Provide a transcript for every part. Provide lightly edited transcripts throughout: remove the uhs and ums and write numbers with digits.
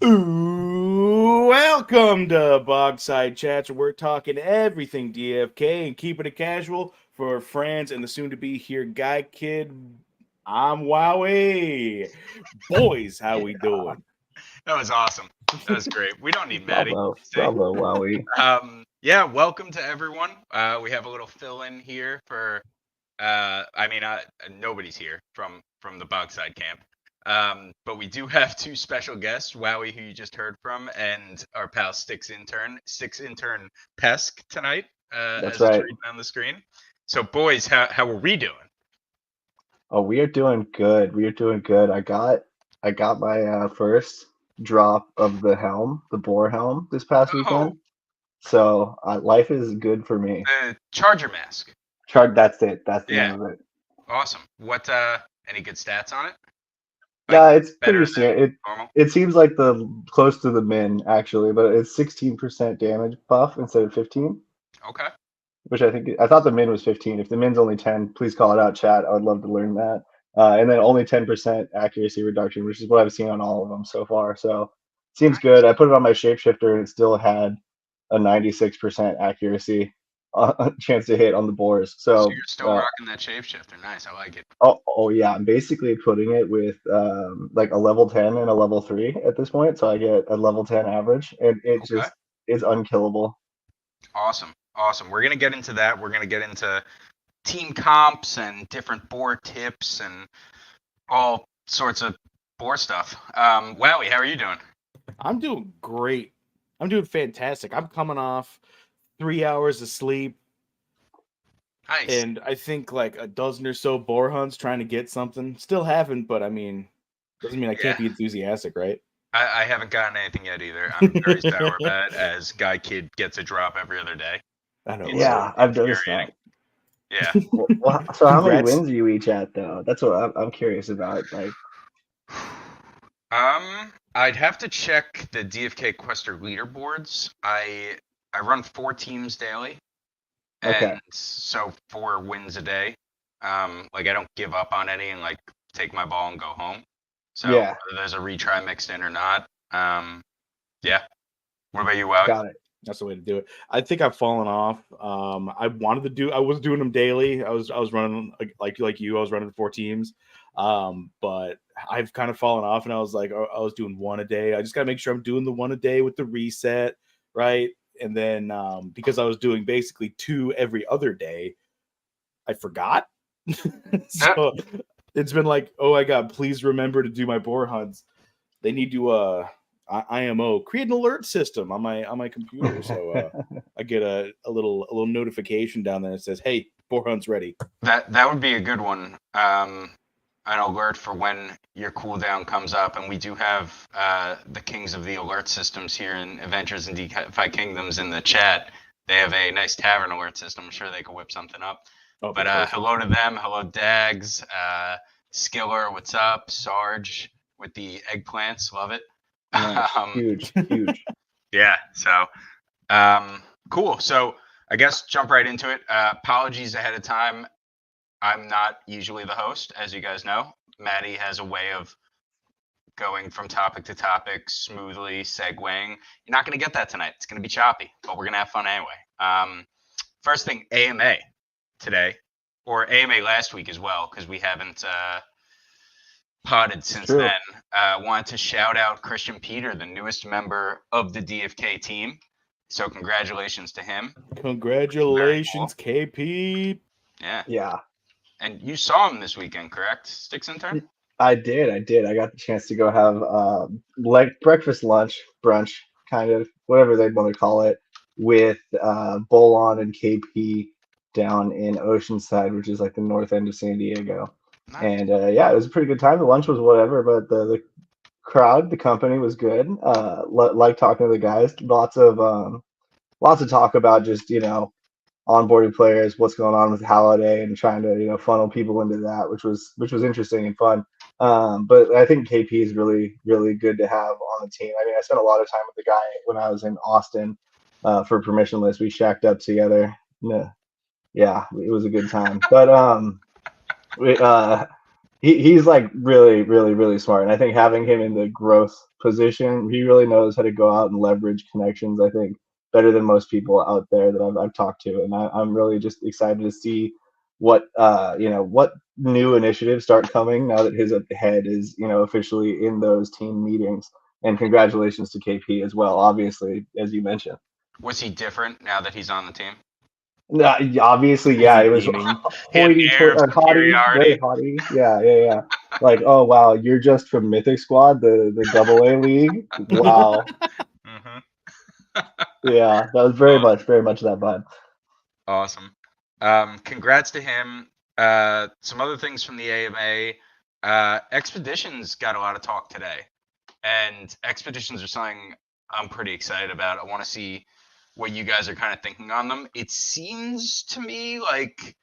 Ooh, welcome to Bogside Chats, where we're talking everything DFK and keeping it casual for Franz and the soon-to-be here Guy Kid. I'm Wowee. Boys, how we doing? That was awesome. That was great. We don't need Matty. Bravo, See? bravo, Wowee. Yeah, welcome to everyone. We have a little fill-in here for. Nobody's here from the Bogside camp. But we do have two special guests, Wowie, who you just heard from, and our pal StycksIntern Pesk tonight. That's as right. It's reading on the screen. So, boys, how are we doing? Oh, we are doing good. We are doing good. I got my first drop of the Boar helm this past weekend. So life is good for me. The Charger mask. That's it. That's the name of it. Awesome. What? Any good stats on it? Yeah, it's pretty better standard. normal? It seems like the close to the min actually, but it's 16% damage buff instead of 15. Okay. Which I thought the min was 15. If the min's only 10, please call it out, chat. I would love to learn that. And then only 10% accuracy reduction, which is what I've seen on all of them so far. So seems good. I put it on my shapeshifter and it still had a 96% accuracy chance to hit on the boars. So you're still rocking that shapeshifter. Nice, I like it. Oh yeah, I'm basically putting it with like a level 10 and a level 3 at this point, so I get a level 10 average, and it just is unkillable. Awesome. We're gonna get into that. We're gonna get into team comps and different boar tips and all sorts of boar stuff. Wowie, how are you doing? I'm doing great. I'm doing fantastic. I'm coming off 3 hours of sleep. Nice. And I think like a dozen or so boar hunts trying to get something. Still haven't, but I mean, doesn't mean I can't be enthusiastic, right? I haven't gotten anything yet either. I'm very sour about it, as Guy Kid gets a drop every other day. I know. Yeah, I've noticed that. Yeah. Well, so how many wins are you each at though? That's what I'm curious about. Like, I'd have to check the DFK Quester leaderboards. I run 4 teams daily, and so 4 wins a day. Like I don't give up on any and like take my ball and go home. So whether there's a retry mixed in or not. Yeah. What about you, Wowie? Got it. That's the way to do it. I think I've fallen off. I was doing them daily. I was running like you. I was running 4 teams. But I've kind of fallen off, and I was like, I was doing 1 a day. I just gotta make sure I'm doing the 1 a day with the reset, right? And then because I was doing basically 2 every other day, I forgot. So it's been like, oh my god, please remember to do my boar hunts. They need to IMO create an alert system on my computer, so I get a little notification down there that says, "Hey, boar hunt's ready." That would be a good one. An alert for when your cooldown comes up, and we do have the kings of the alert systems here in Adventures in Defikingdoms in the chat. They have a nice tavern alert system. I'm sure they could whip something up. Oh, but hello to them. Hello, Dags. Skiller, what's up? Sarge with the eggplants. Love it. Nice. Huge. Yeah. So, cool. So I guess jump right into it. Apologies ahead of time. I'm not usually the host, as you guys know. Matty has a way of going from topic to topic smoothly, segueing. You're not going to get that tonight. It's going to be choppy, but we're going to have fun anyway. First thing, AMA today, or AMA last week as well, because we haven't potted since then. Wanted to shout out Christian Peter, the newest member of the DFK team. So congratulations to him. Congratulations, cool. KP. Yeah. And you saw him this weekend, correct, StycksIntern? I did. I got the chance to go have like breakfast, lunch, brunch, kind of whatever they want to call it, with Bolon and KP down in Oceanside, which is like the north end of San Diego. Nice. And it was a pretty good time. The lunch was whatever, but the crowd, the company was good. Like talking to the guys, lots of talk about just onboarding players, what's going on with Holiday, and trying to funnel people into that, which was interesting and fun. But I think KP is really, really good to have on the team. I mean, I spent a lot of time with the guy when I was in Austin for permissionless. We shacked up together. Yeah, it was a good time. But he's like really, really, really smart. And I think having him in the growth position, he really knows how to go out and leverage connections. I think better than most people out there that I've talked to, and I'm really just excited to see what what new initiatives start coming now that his head is officially in those team meetings. And congratulations to KP as well, obviously, as you mentioned. Was he different now that he's on the team? No, obviously, Was yeah, he it was beaming? He had an air of haughty, very superiority. haughty. Yeah, yeah, yeah. Like, oh wow, you're just from Mythic Squad, the Double A League. Wow, Hmm. yeah, that was very much that vibe. Awesome. Congrats to him. Some other things from the AMA. Expeditions got a lot of talk today, and expeditions are something I'm pretty excited about. I want to see what you guys are kind of thinking on them. It seems to me like,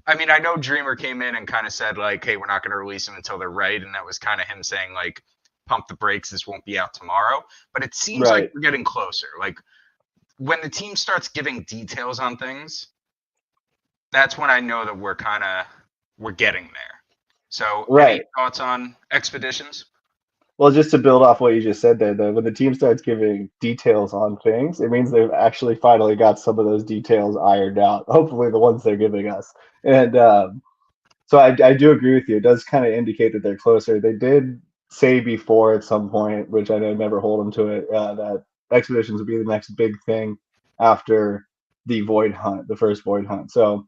I mean, I know Dreamer came in and kind of said like, "Hey, we're not going to release them until they're right," and that was kind of him saying like, "Pump the brakes. This won't be out tomorrow." But it seems like Right. we're getting closer. Like when the team starts giving details on things, that's when I know that we're getting there. So, any Right. thoughts on expeditions? Well, just to build off what you just said there, though, when the team starts giving details on things, it means they've actually finally got some of those details ironed out. Hopefully, the ones they're giving us. And so I do agree with you. It does kind of indicate that they're closer. They did say before at some point, which I know never hold them to it, that expeditions would be the next big thing after the void hunt, the first void hunt. So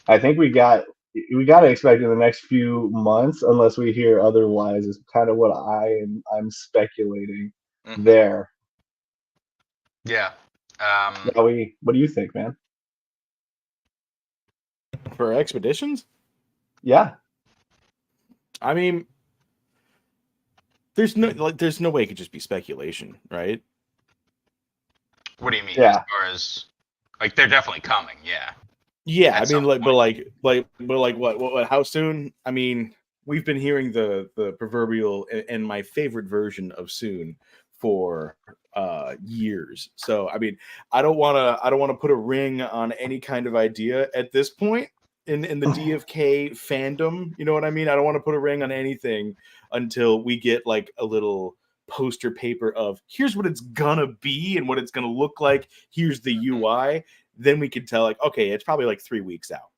I think we got to expect in the next few months, unless we hear otherwise, is kind of what I'm speculating Hmm. there. Yeah. What do you think, man? For expeditions? Yeah, I mean, there's no way it could just be speculation, right? What do you mean? As yeah. far as like they're definitely coming, yeah. Yeah, I At mean, some like, point. what? How soon? I mean, we've been hearing the proverbial and my favorite version of soon for years. So, I mean, I don't want to put a ring on any kind of idea at this point in the DFK fandom. You know what I mean? I don't want to put a ring on anything until we get like a little poster paper of here's what it's gonna be and what it's gonna look like. Here's the UI, then we could tell like, okay, it's probably like 3 weeks out.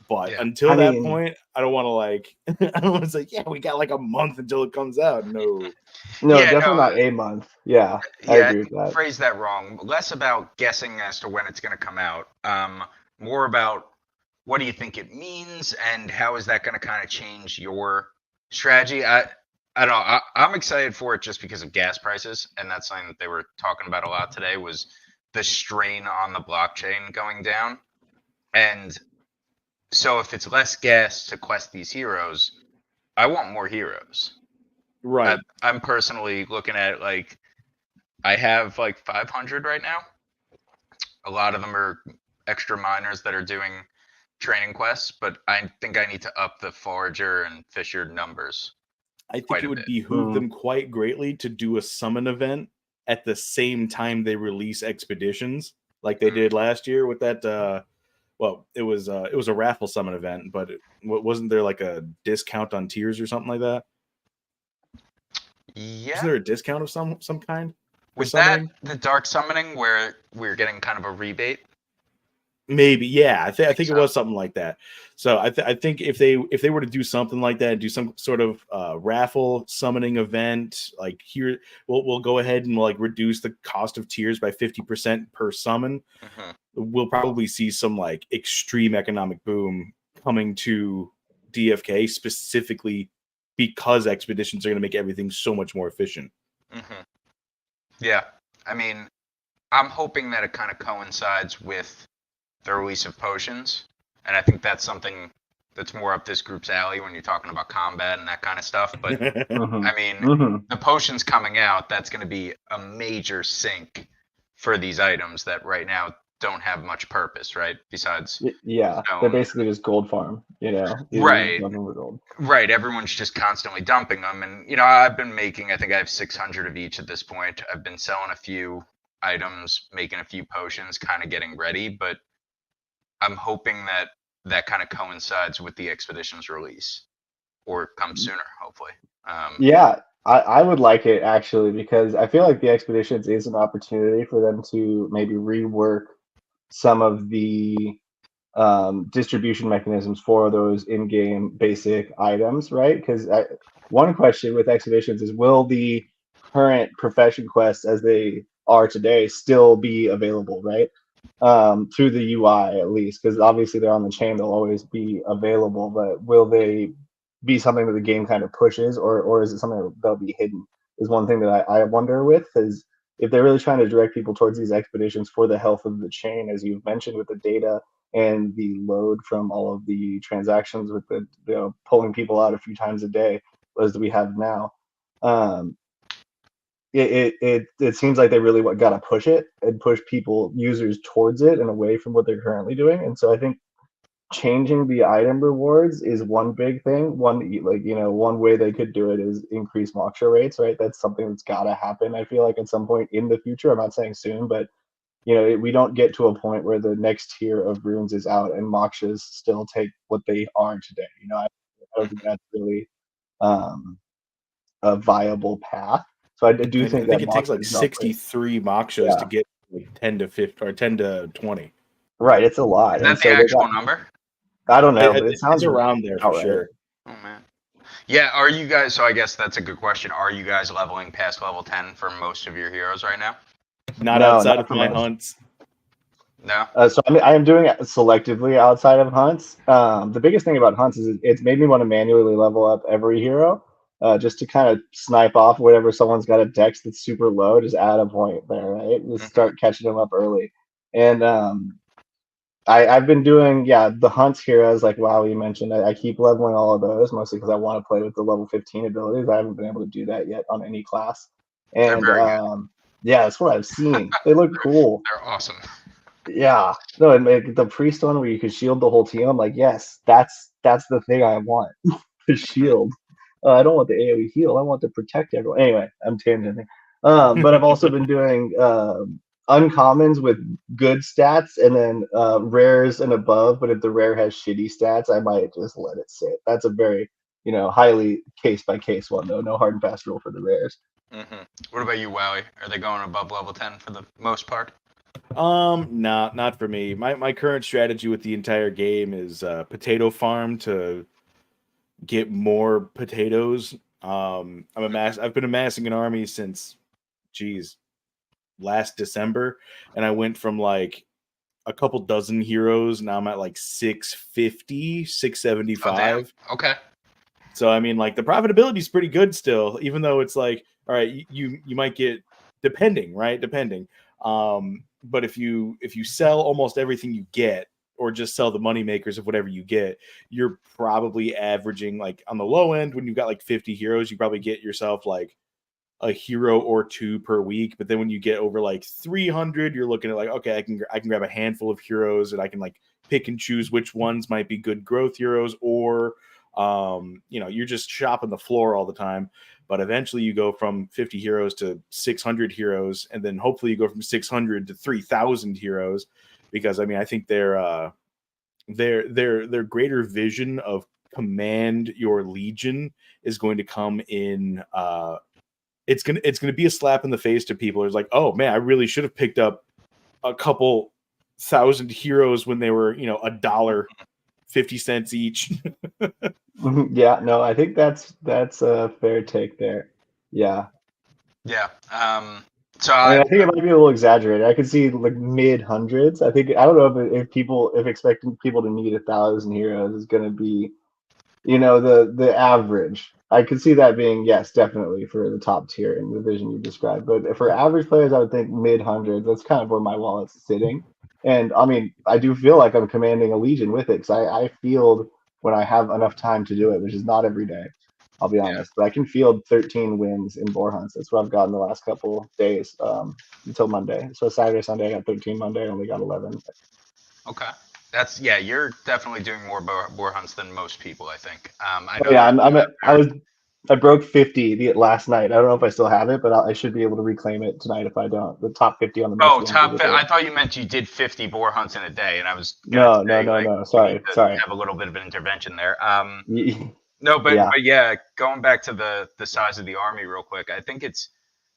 But Yeah. until I that mean, point, I don't want to like I don't want to say, yeah, we got like a month until it comes out. No. no, Yeah, definitely no, not a month. Yeah, I yeah, I agree with think you that. phrased that wrong. Less about guessing as to when it's going to come out. More about what do you think it means and how is that going to kind of change your strategy. I don't know. I'm excited for it just because of gas prices, and that's something that they were talking about a lot today was the strain on the blockchain going down. And so if it's less gas to quest these heroes, I want more heroes. Right. I'm personally looking at it like I have like 500 right now. A lot of them are extra miners that are doing training quests, but I think I need to up the forager and fisher numbers I think quite it a would bit. behoove them quite greatly to do a summon event at the same time they release expeditions, like they Mm. did last year with that well, it was a raffle summon event, but wasn't there like a discount on tiers or something like that? Wasn't Yeah. there a discount of some kind for Was that summoning? the dark summoning where we're getting kind of a rebate? Maybe, yeah. I I think think it so. was something like that. So I think if they were to do something like that, do some sort of raffle summoning event, like here we'll go ahead and like reduce the cost of tiers by 50% per summon. Hmm. We'll probably see some like extreme economic boom coming to DFK specifically because expeditions are going to make everything so much more efficient. Hmm. Yeah. I mean, I'm hoping that it kind of coincides with the release of potions. And I think that's something that's more up this group's alley when you're talking about combat and that kind of stuff. But Mm-hmm. I mean, Mm-hmm. the potions coming out, that's going to be a major sink for these items that right now don't have much purpose, right? Besides Yeah, they're stone. basically just gold farm. You're just Right. dumping the gold. Right. Everyone's just constantly dumping them. And, I've been making, I think I have 600 of each at this point. I've been selling a few items, making a few potions, kind of getting ready. But I'm hoping that that kind of coincides with the expedition's release. or come sooner, hopefully. Yeah, I would like it actually because I feel like the expeditions is an opportunity for them to maybe rework some of the distribution mechanisms for those in-game basic items, right? Because one question with exhibitions is, will the current profession quests as they are today still be available, right? Through the UI at least, because obviously they're on the chain, they'll always be available, but will they be something that the game kind of pushes, or is it something that they'll be hidden? Is one thing that I wonder with, because if they're really trying to direct people towards these expeditions for the health of the chain, as you've mentioned with the data and the load from all of the transactions with the pulling people out a few times a day as we have now, it seems like they really got to push it and push users towards it and away from what they're currently doing. And so I think changing the item rewards is one big thing. One way they could do it is increase moksha rates, right? That's something that's got to happen. I feel like at some point in the future. I'm not saying soon, but we don't get to a point where the next tier of runes is out and mokshas still take what they are today. I don't think that's really a viable path. So I do think I that think it takes like 63 mokshas to get like 10 to 50 or 10 to 20. Right, it's a lot. Is that the actual number? I don't know, but it sounds around there for sure. Oh man. Yeah, are you guys? So I guess that's a good question. Are you guys leveling past level 10 for most of your heroes right now? Not outside of my hunts. No. So I am doing it selectively outside of hunts. The biggest thing about hunts is it's made me want to manually level up every hero, just to kind of snipe off whatever someone's got a dex that's super low. Just add a point there, right? Just start catching them up early. And I've been doing the hunts heroes like WoW you mentioned. I keep leveling all of those mostly because I want to play with the level 15 abilities. I haven't been able to do that yet on any class. And yeah, that's what I've seen. They look cool. They're awesome. Yeah, no, and like the priest one where you could shield the whole team. I'm like, yes, that's the thing I want. The shield. I don't want the AoE heal. I want to protect everyone. Anyway, I'm tangenting. But I've also been doing uncommons with good stats, and then rares and above. But if the rare has shitty stats, I might just let it sit. That's a very highly case by case one though. No hard and fast rule for the rares. What about you, Wowee? Are they going above level 10 for the most part? Not for me. My current strategy with the entire game is potato farm to get more potatoes. I've been amassing an army since last December, and I went from like a couple dozen heroes. Now I'm at like 650, 675. Oh, okay. So I mean, like the profitability is pretty good still, even though it's like, all right, you might get depending. But if you sell almost everything you get, or just sell the money makers of whatever you get, you're probably averaging like on the low end when you've got like 50 heroes, you probably get yourself like a hero or two per week. But then when you get over like 300, you're looking at like, okay, I can grab a handful of heroes and I can like pick and choose which ones might be good growth heroes, or you're just shopping the floor all the time. But eventually you go from 50 heroes to 600 heroes, and then hopefully you go from 600 to 3,000 heroes, because I mean I think their greater vision of command your legion is going to come in. It's gonna be a slap in the face to people. It's like, oh man, I really should have picked up a couple thousand heroes when they were $1.50 each. Yeah, no, I think that's a fair take there. Yeah. So I think it might be a little exaggerated. I could see like mid hundreds. I don't know if expecting people to need 1,000 heroes is going to be, the average. I could see that being, yes, definitely for the top tier in the vision you described. But for average players, I would think mid hundreds. That's kind of where my wallet's sitting. And I mean, I do feel like I'm commanding a legion with it, because I field when I have enough time to do it, which is not every day. I'll be honest, but I can field 13 wins in boar hunts. That's what I've gotten the last couple days until Monday. So Saturday, Sunday, I got 13. Monday, I only got 11. Okay, you're definitely doing more boar hunts than most people, I think. I broke 50 last night. I don't know if I still have it, but I should be able to reclaim it tonight if I don't. The top 50 on the top 50. I thought you meant you did 50 boar hunts in a day, and I was no. Sorry. Have a little bit of an intervention there. No, but yeah, going back to the size of the army real quick, I think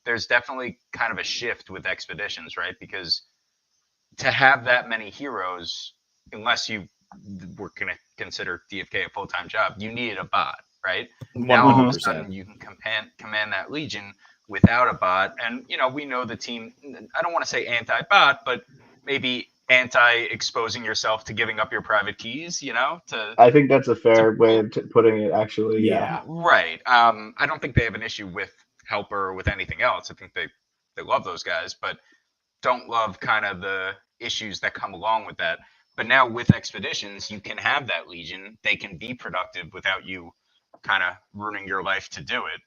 there's definitely kind of a shift with expeditions, right? Because to have that many heroes, unless you were going to consider DFK a full-time job, you needed a bot, right? Now all of a sudden you can command that legion without a bot, and we know the team. I don't want to say anti-bot, but maybe anti-exposing yourself to giving up your private keys. I think that's a fair way of putting it. Actually, yeah. Right. I don't think they have an issue with Helper or with anything else. I think they love those guys, but don't love kind of the issues that come along with that. But now with expeditions, you can have that legion. They can be productive without you kind of ruining your life to do it.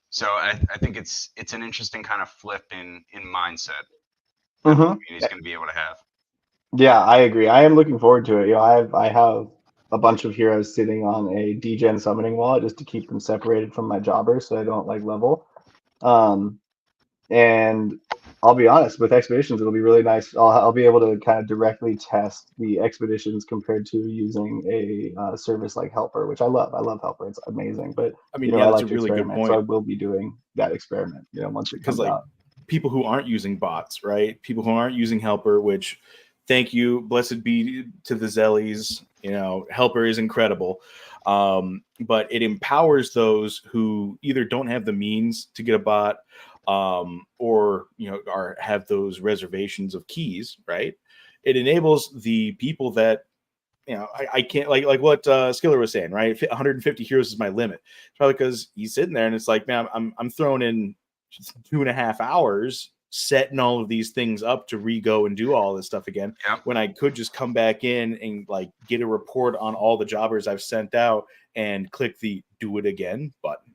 So I think it's an interesting kind of flip in mindset that he's going to be able to have. Yeah, I agree. I am looking forward to it. I have a bunch of heroes sitting on a degen summoning wallet just to keep them separated from my jobbers so I don't level. And I'll be honest, with expeditions, it'll be really nice. I'll be able to kind of directly test the expeditions compared to using a service like Helper, which I love. I love Helper; it's amazing. But I mean, I like that's a really good point. So I will be doing that experiment. Once it comes out. People who aren't using bots, right? People who aren't using Helper, which, thank you, blessed be to the Zellies. Helper is incredible. But it empowers those who either don't have the means to get a bot, or have those reservations of keys, right? It enables the people that I can't, like what Skiller was saying, right? 150 heroes is my limit. It's probably because he's sitting there and it's like, man, I'm throwing in 2.5 hours setting all of these things up to re-go and do all this stuff again, when I could just come back in and get a report on all the jobbers I've sent out and click the do it again button.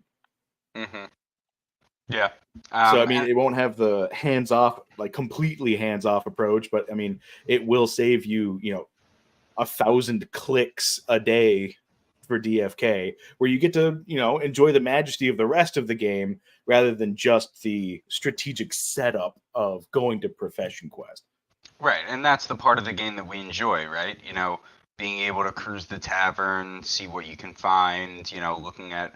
Yeah. So I mean, it won't have the hands-off, completely hands-off approach, but I mean, it will save you 1,000 clicks a day for DFK, where you get to enjoy the majesty of the rest of the game rather than just the strategic setup of going to Profession Quest. Right, and that's the part of the game that we enjoy, right? Being able to cruise the tavern, see what you can find, looking at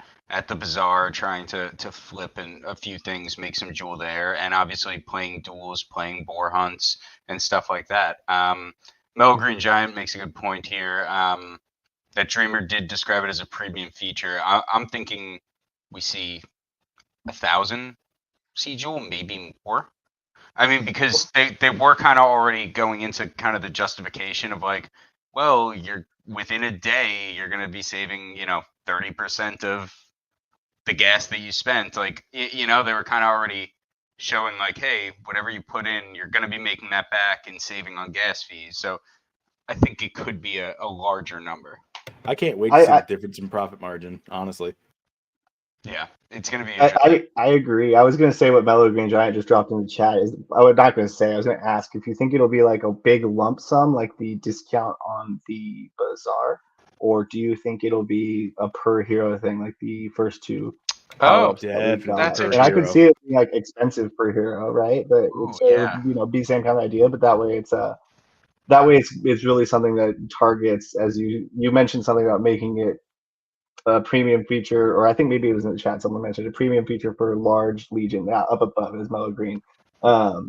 the bazaar, trying to flip and a few things, make some jewel there, and obviously playing duels, playing boar hunts, and stuff like that. Mellow Green Giant makes a good point here. That Dreamer did describe it as a premium feature. I'm thinking we see 1,000 jewel, maybe more. I mean, because they were kind of already going into kind of the justification of well, you're within a day, you're going to be saving, 30% of the gas that you spent. They were kind of already showing hey, whatever you put in, you're going to be making that back and saving on gas fees. So I think it could be a larger number. I can't wait to see the difference in profit margin, honestly. Yeah, it's going to be interesting. I agree. I was going to say what Mellow Green Giant just dropped in the chat is, I was not going to say, I was going to ask if you think it'll be a big lump sum, like the discount on the bazaar, or do you think it'll be a per hero thing, like the first two? That's interesting. And I could see it being expensive per hero, right? But it would be the same kind of idea, but that way it's really something that targets, as you mentioned something about making it a premium feature, or I think maybe it was in the chat, someone mentioned a premium feature for large legion. Up above is Mellow Green.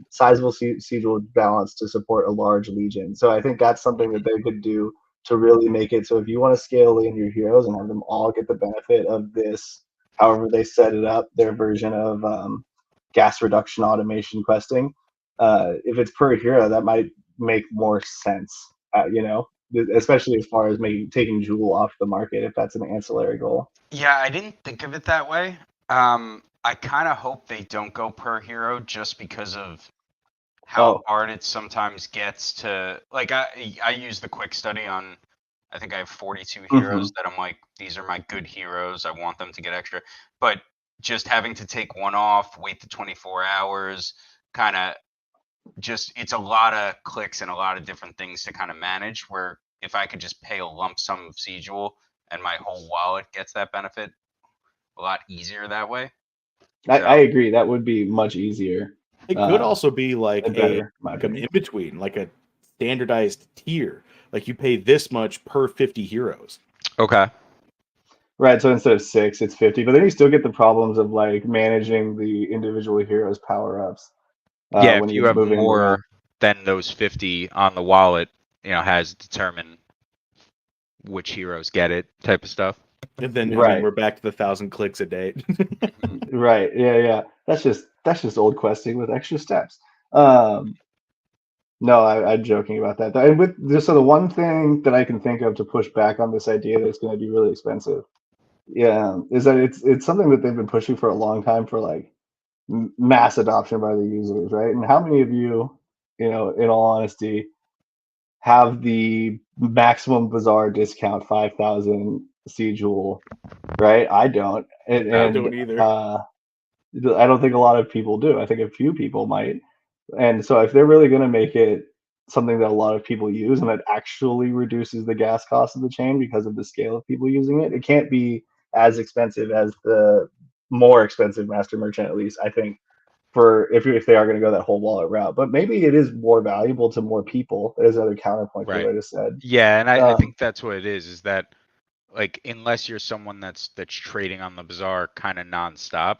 Sizable siegel balance to support a large legion. So I think that's something that they could do to really make it so if you want to scale in your heroes and have them all get the benefit of this, however they set it up, their version of gas reduction automation questing, if it's per hero, that might make more sense, especially as far as taking Jewel off the market, if that's an ancillary goal. Yeah, I didn't think of it that way. I kind of hope they don't go per hero just because of how hard it sometimes gets to, I use the quick study on, I think I have 42 heroes that I'm these are my good heroes. I want them to get extra. But just having to take one off, wait the 24 hours, kind of it's a lot of clicks and a lot of different things to kind of manage, where if I could just pay a lump sum of Siegel and my whole wallet gets that benefit, a lot easier that way. I agree. That would be much easier. It could also be an in-between, like a standardized tier. You pay this much per 50 heroes. Okay. Right, so instead of 6, it's 50, but then you still get the problems of like managing the individual heroes' power-ups Yeah, when if you you're have moving them more around. than those 50 on the wallet, has determined which heroes get it type of stuff. And then Right. we're back to the 1,000 clicks a day. Right. Yeah. That's just old questing with extra steps. No, I'm joking about that. And so the one thing that I can think of to push back on this idea that it's going to be really expensive, is that it's something that they've been pushing for a long time for like mass adoption by the users, right? And how many of you, in all honesty, have the maximum Bazaar discount 5,000 Siege Jewel, right? I don't, I don't either. I don't think a lot of people do. I think a few people might. And so if they're really going to make it something that a lot of people use and that actually reduces the gas cost of the chain because of the scale of people using it, it can't be as expensive as the more expensive master merchant, at least I think, for if they are going to go that whole wallet route. But maybe it is more valuable to more people. There's another counterpoint to Right. what I just said. Yeah, and I think that's what it is that like unless you're someone that's trading on the bazaar kind of nonstop,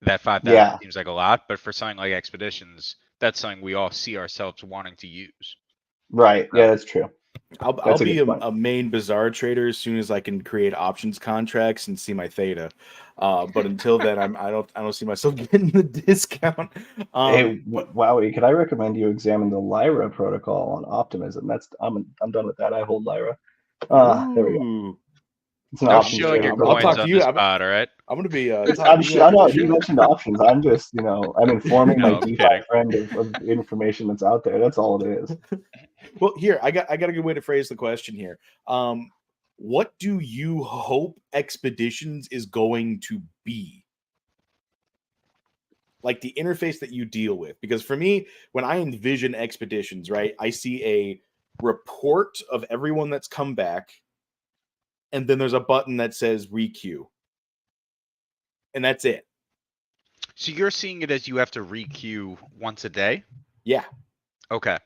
that 5,000 Yeah. seems like a lot. But for something like expeditions, that's something we all see ourselves wanting to use. Right. Yeah, that's true. I'll be a main Bazaar trader as soon as I can create options contracts and see my theta. But until then, I don't see myself getting the discount. Hey, But Wowee, could I recommend you examine the Lyra protocol on optimism? I'm done with that. I hold Lyra. There we go. ooh, It's an No options showing your trader I'll coins talk protocol. to on you. the spot, all right? I'm gonna be I'm talking to you I after know the you show. mentioned options. I'm just, I'm informing my No, I'm DeFi kidding. friend of information that's out there. That's all it is. Well, here I got a good way to phrase the question here. What do you hope expeditions is going to be? Like the interface that you deal with, because for me, when I envision expeditions, right, I see a report of everyone that's come back, and then there's a button that says requeue, and that's it. So you're seeing it as you have to requeue once a day? Yeah, Okay.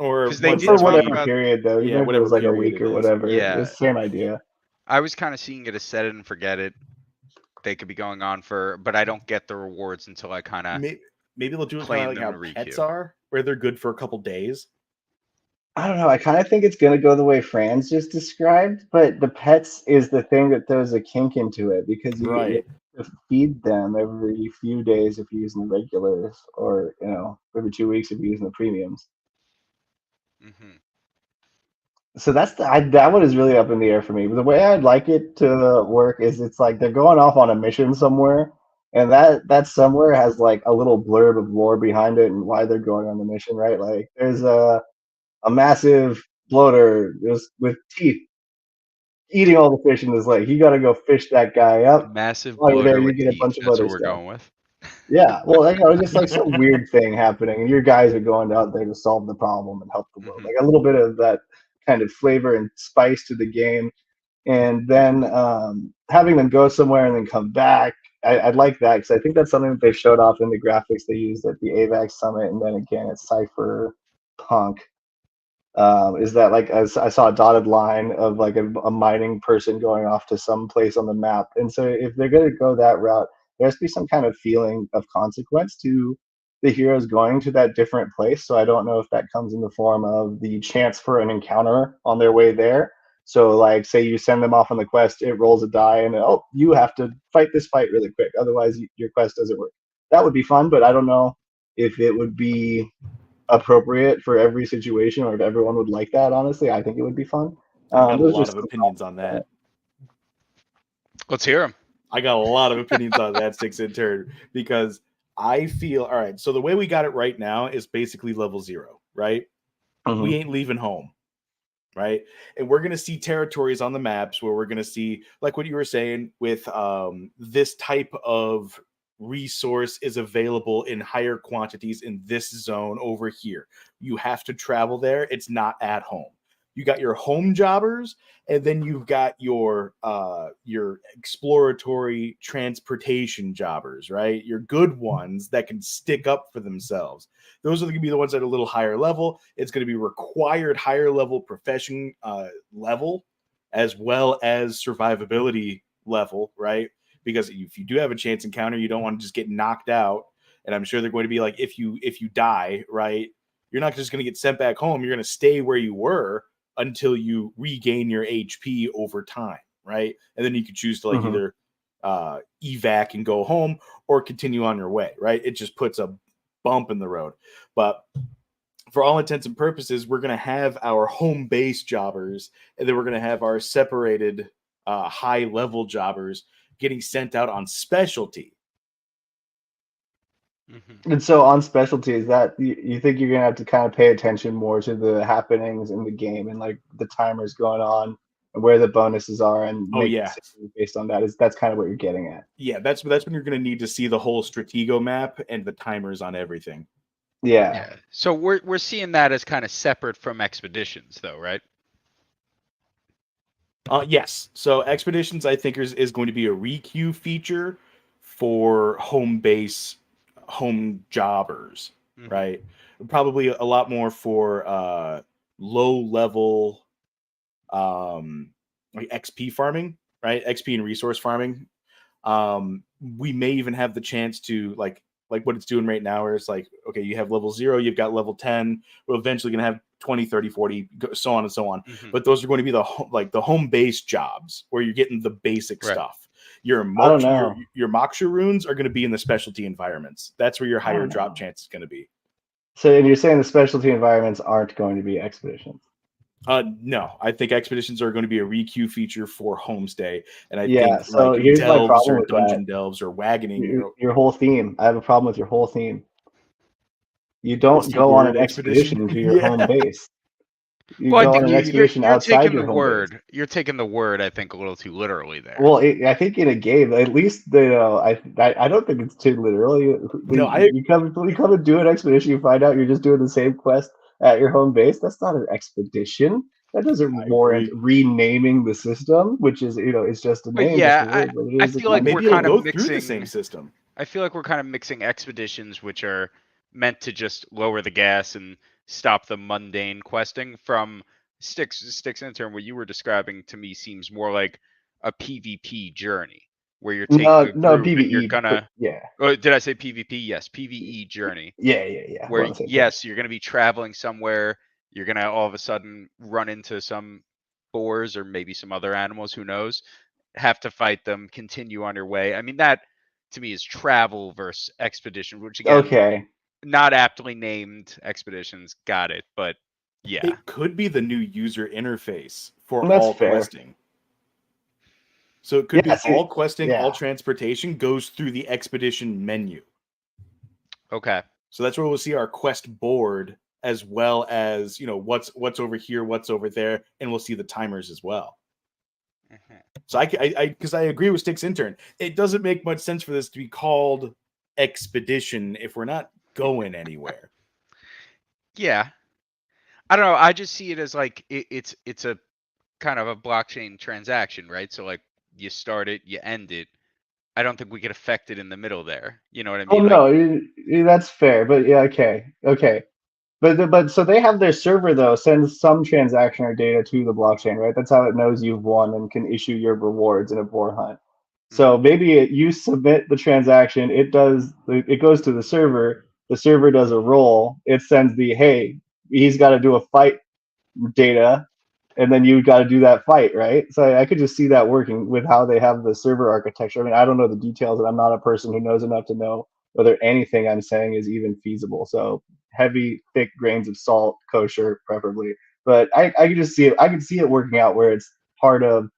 or Because they But once did for talk every whatever about, period, though, yeah, even if it whatever was like a period week it or is. whatever, yeah. it's the same idea. I was kind of seeing it as set it and forget it. They could be going on but I don't get the rewards until I kind of Maybe they'll do it kind of claim like them how to pets requeue. are, where they're good for a couple days. I don't know. I kind of think it's going to go the way Franz just described, but the pets is the thing that throws a kink into it because you Right. have to feed them every few days if you're using the regulars, or every 2 weeks if you're using the premiums. Mm-hmm. So that one is really up in the air for me. But the way I'd like it to work is it's like they're going off on a mission somewhere, and that somewhere has like a little blurb of lore behind it and why they're going on the mission, right? Like there's a massive bloater just with teeth eating all the fish in this lake. You got to go fish that guy up. Massive While you're there, bloater you with get a teeth. bunch of That's other what we're stuff. going with. Yeah, well, just like some weird thing happening, and your guys are going out there to solve the problem and help the world. Mm-hmm. Like a little bit of that kind of flavor and spice to the game, and then having them go somewhere and then come back. I'd like that because I think that's something that they showed off in the graphics they used at the AVAX summit, and then again at Cypherpunk. Is that like I saw a dotted line of like a mining person going off to some place on the map, and so if they're going to go that route, there has to be some kind of feeling of consequence to the heroes going to that different place. So I don't know if that comes in the form of the chance for an encounter on their way there. So like say you send them off on the quest, it rolls a die, and oh, you have to fight this fight really quick, otherwise your quest doesn't work. That would be fun, but I don't know if it would be appropriate for every situation or if everyone would like that. Honestly, I think it would be fun. I got a Those lot just of opinions on that. Let's hear them. I got a lot of opinions on that StycksIntern because I feel all right. So the way we got it right now is basically level 0, right? We ain't leaving home, right? And we're gonna see territories on the maps where we're gonna see, like what you were saying, with this type of resource is available in higher quantities in this zone over here. You have to travel there. It's not at home. You got your home jobbers, and then you've got your exploratory transportation jobbers, right? Your good ones that can stick up for themselves. Those are going to be the ones at a little higher level. It's going to be required higher level profession level as well as survivability level, right? Because if you do have a chance encounter, you don't want to just get knocked out. And I'm sure they're going to be like, if you die, right, you're not just going to get sent back home. You're going to stay where you were until you regain your HP over time, right? And then you could choose to like either evac and go home or continue on your way, right? It just puts a bump in the road. But for all intents and purposes, we're going to have our home base jobbers, and then we're going to have our separated high level jobbers getting sent out on specialty. And so on specialty, is that you think you're gonna have to kind of pay attention more to the happenings in the game and like the timers going on and where the bonuses are and make decisions based on that? That's kind of what you're getting at. Yeah, that's when you're going to need to see the whole Stratego map and the timers on everything. Yeah. So we're seeing that as kind of separate from expeditions, though, right? Yes. So expeditions, I think, is going to be a requeue feature for home base, home jobbers, right? Probably a lot more for low level, like XP farming, right? XP and resource farming. We may even have the chance to like what it's doing right now, where it's like, okay, you have level 0, you've got level 10. We're eventually going to have 20, 30, 40, so on and so on. But those are going to be the home base jobs where you're getting the basic stuff. Your Moksha runes are going to be in the specialty environments. That's where your higher drop chance is going to be. So, and you're saying the specialty environments aren't going to be expeditions? No, I think expeditions are going to be a requeue feature for homestay, and I think so like here's delves my problem or with dungeon that. delves or wagoning. Your whole theme. I have a problem with your whole theme. You don't go on an expedition to your home base. You go on an expedition outside your home base. You're taking the word, I think, a little too literally there. Well, I think in a game, at least I don't think it's too literally. No, you come and do an expedition, you find out you're just doing the same quest at your home base. That's not an expedition. That doesn't warrant renaming the system, which is it's just a name. Yeah, I feel like we're kind of mixing the same system. I feel like we're kind of mixing expeditions, which are meant to just lower the gas and stop the mundane questing, from StycksIntern. What you were describing to me seems more like a PvP journey where you're taking a group PvE, and you're gonna did I say PvP? Yes, PvE journey. Yeah. Where you're gonna be traveling somewhere. You're gonna all of a sudden run into some boars or maybe some other animals. Who knows? Have to fight them. Continue on your way. I mean, that to me is travel versus expedition, which again, not aptly named expeditions. Got it, but yeah, it could be the new user interface for all questing. So it could be all questing, all transportation goes through the expedition menu. Okay. So that's where we'll see our quest board, as well as what's over here, what's over there, and we'll see the timers as well. So because I agree with StycksIntern, it doesn't make much sense for this to be called expedition if we're not going anywhere. Yeah, I don't know. I just see it as like it's a kind of a blockchain transaction, right? So like you start it, you end it. I don't think we could affect it in the middle there. You know what I mean? Oh no, that's fair. But yeah, okay. But so they have their server though sends some transactional data to the blockchain, right? That's how it knows you've won and can issue your rewards in a boar hunt. So maybe you submit the transaction, it goes to the server does a roll, it sends the hey, he's got to do a fight data, and then you got to do that fight, right? So I could just see that working with how they have the server architecture. I mean, I don't know the details, and I'm not a person who knows enough to know whether anything I'm saying is even feasible. So heavy, thick grains of salt, kosher, preferably. But I could just see it. I could see it working out where it's part of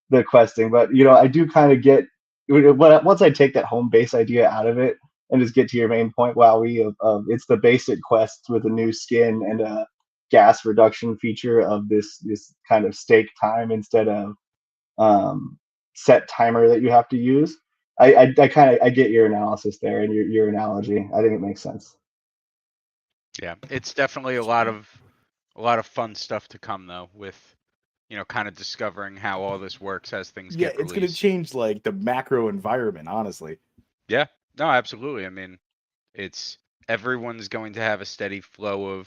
the questing. But I do kind of get once I take that home base idea out of it and just get to your main point, Wowee, of it's the basic quests with a new skin and a gas reduction feature of this kind of stake time instead of set timer that you have to use. I get your analysis there and your analogy. I think it makes sense. Yeah, it's definitely a lot of fun stuff to come though, with kind of discovering how all this works as things get released. It's going to change like the macro environment, honestly. Yeah, no, absolutely. I mean, everyone's going to have a steady flow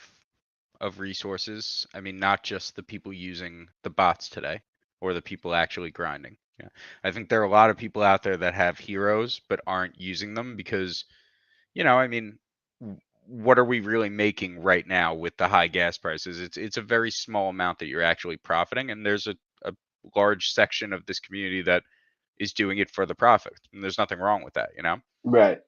of resources. I mean, not just the people using the bots today or the people actually grinding. Yeah. I think there are a lot of people out there that have heroes but aren't using them because, I mean, what are we really making right now with the high gas prices? It's a very small amount that you're actually profiting, and there's a large section of this community that is doing it for the profit, and there's nothing wrong with that, Right.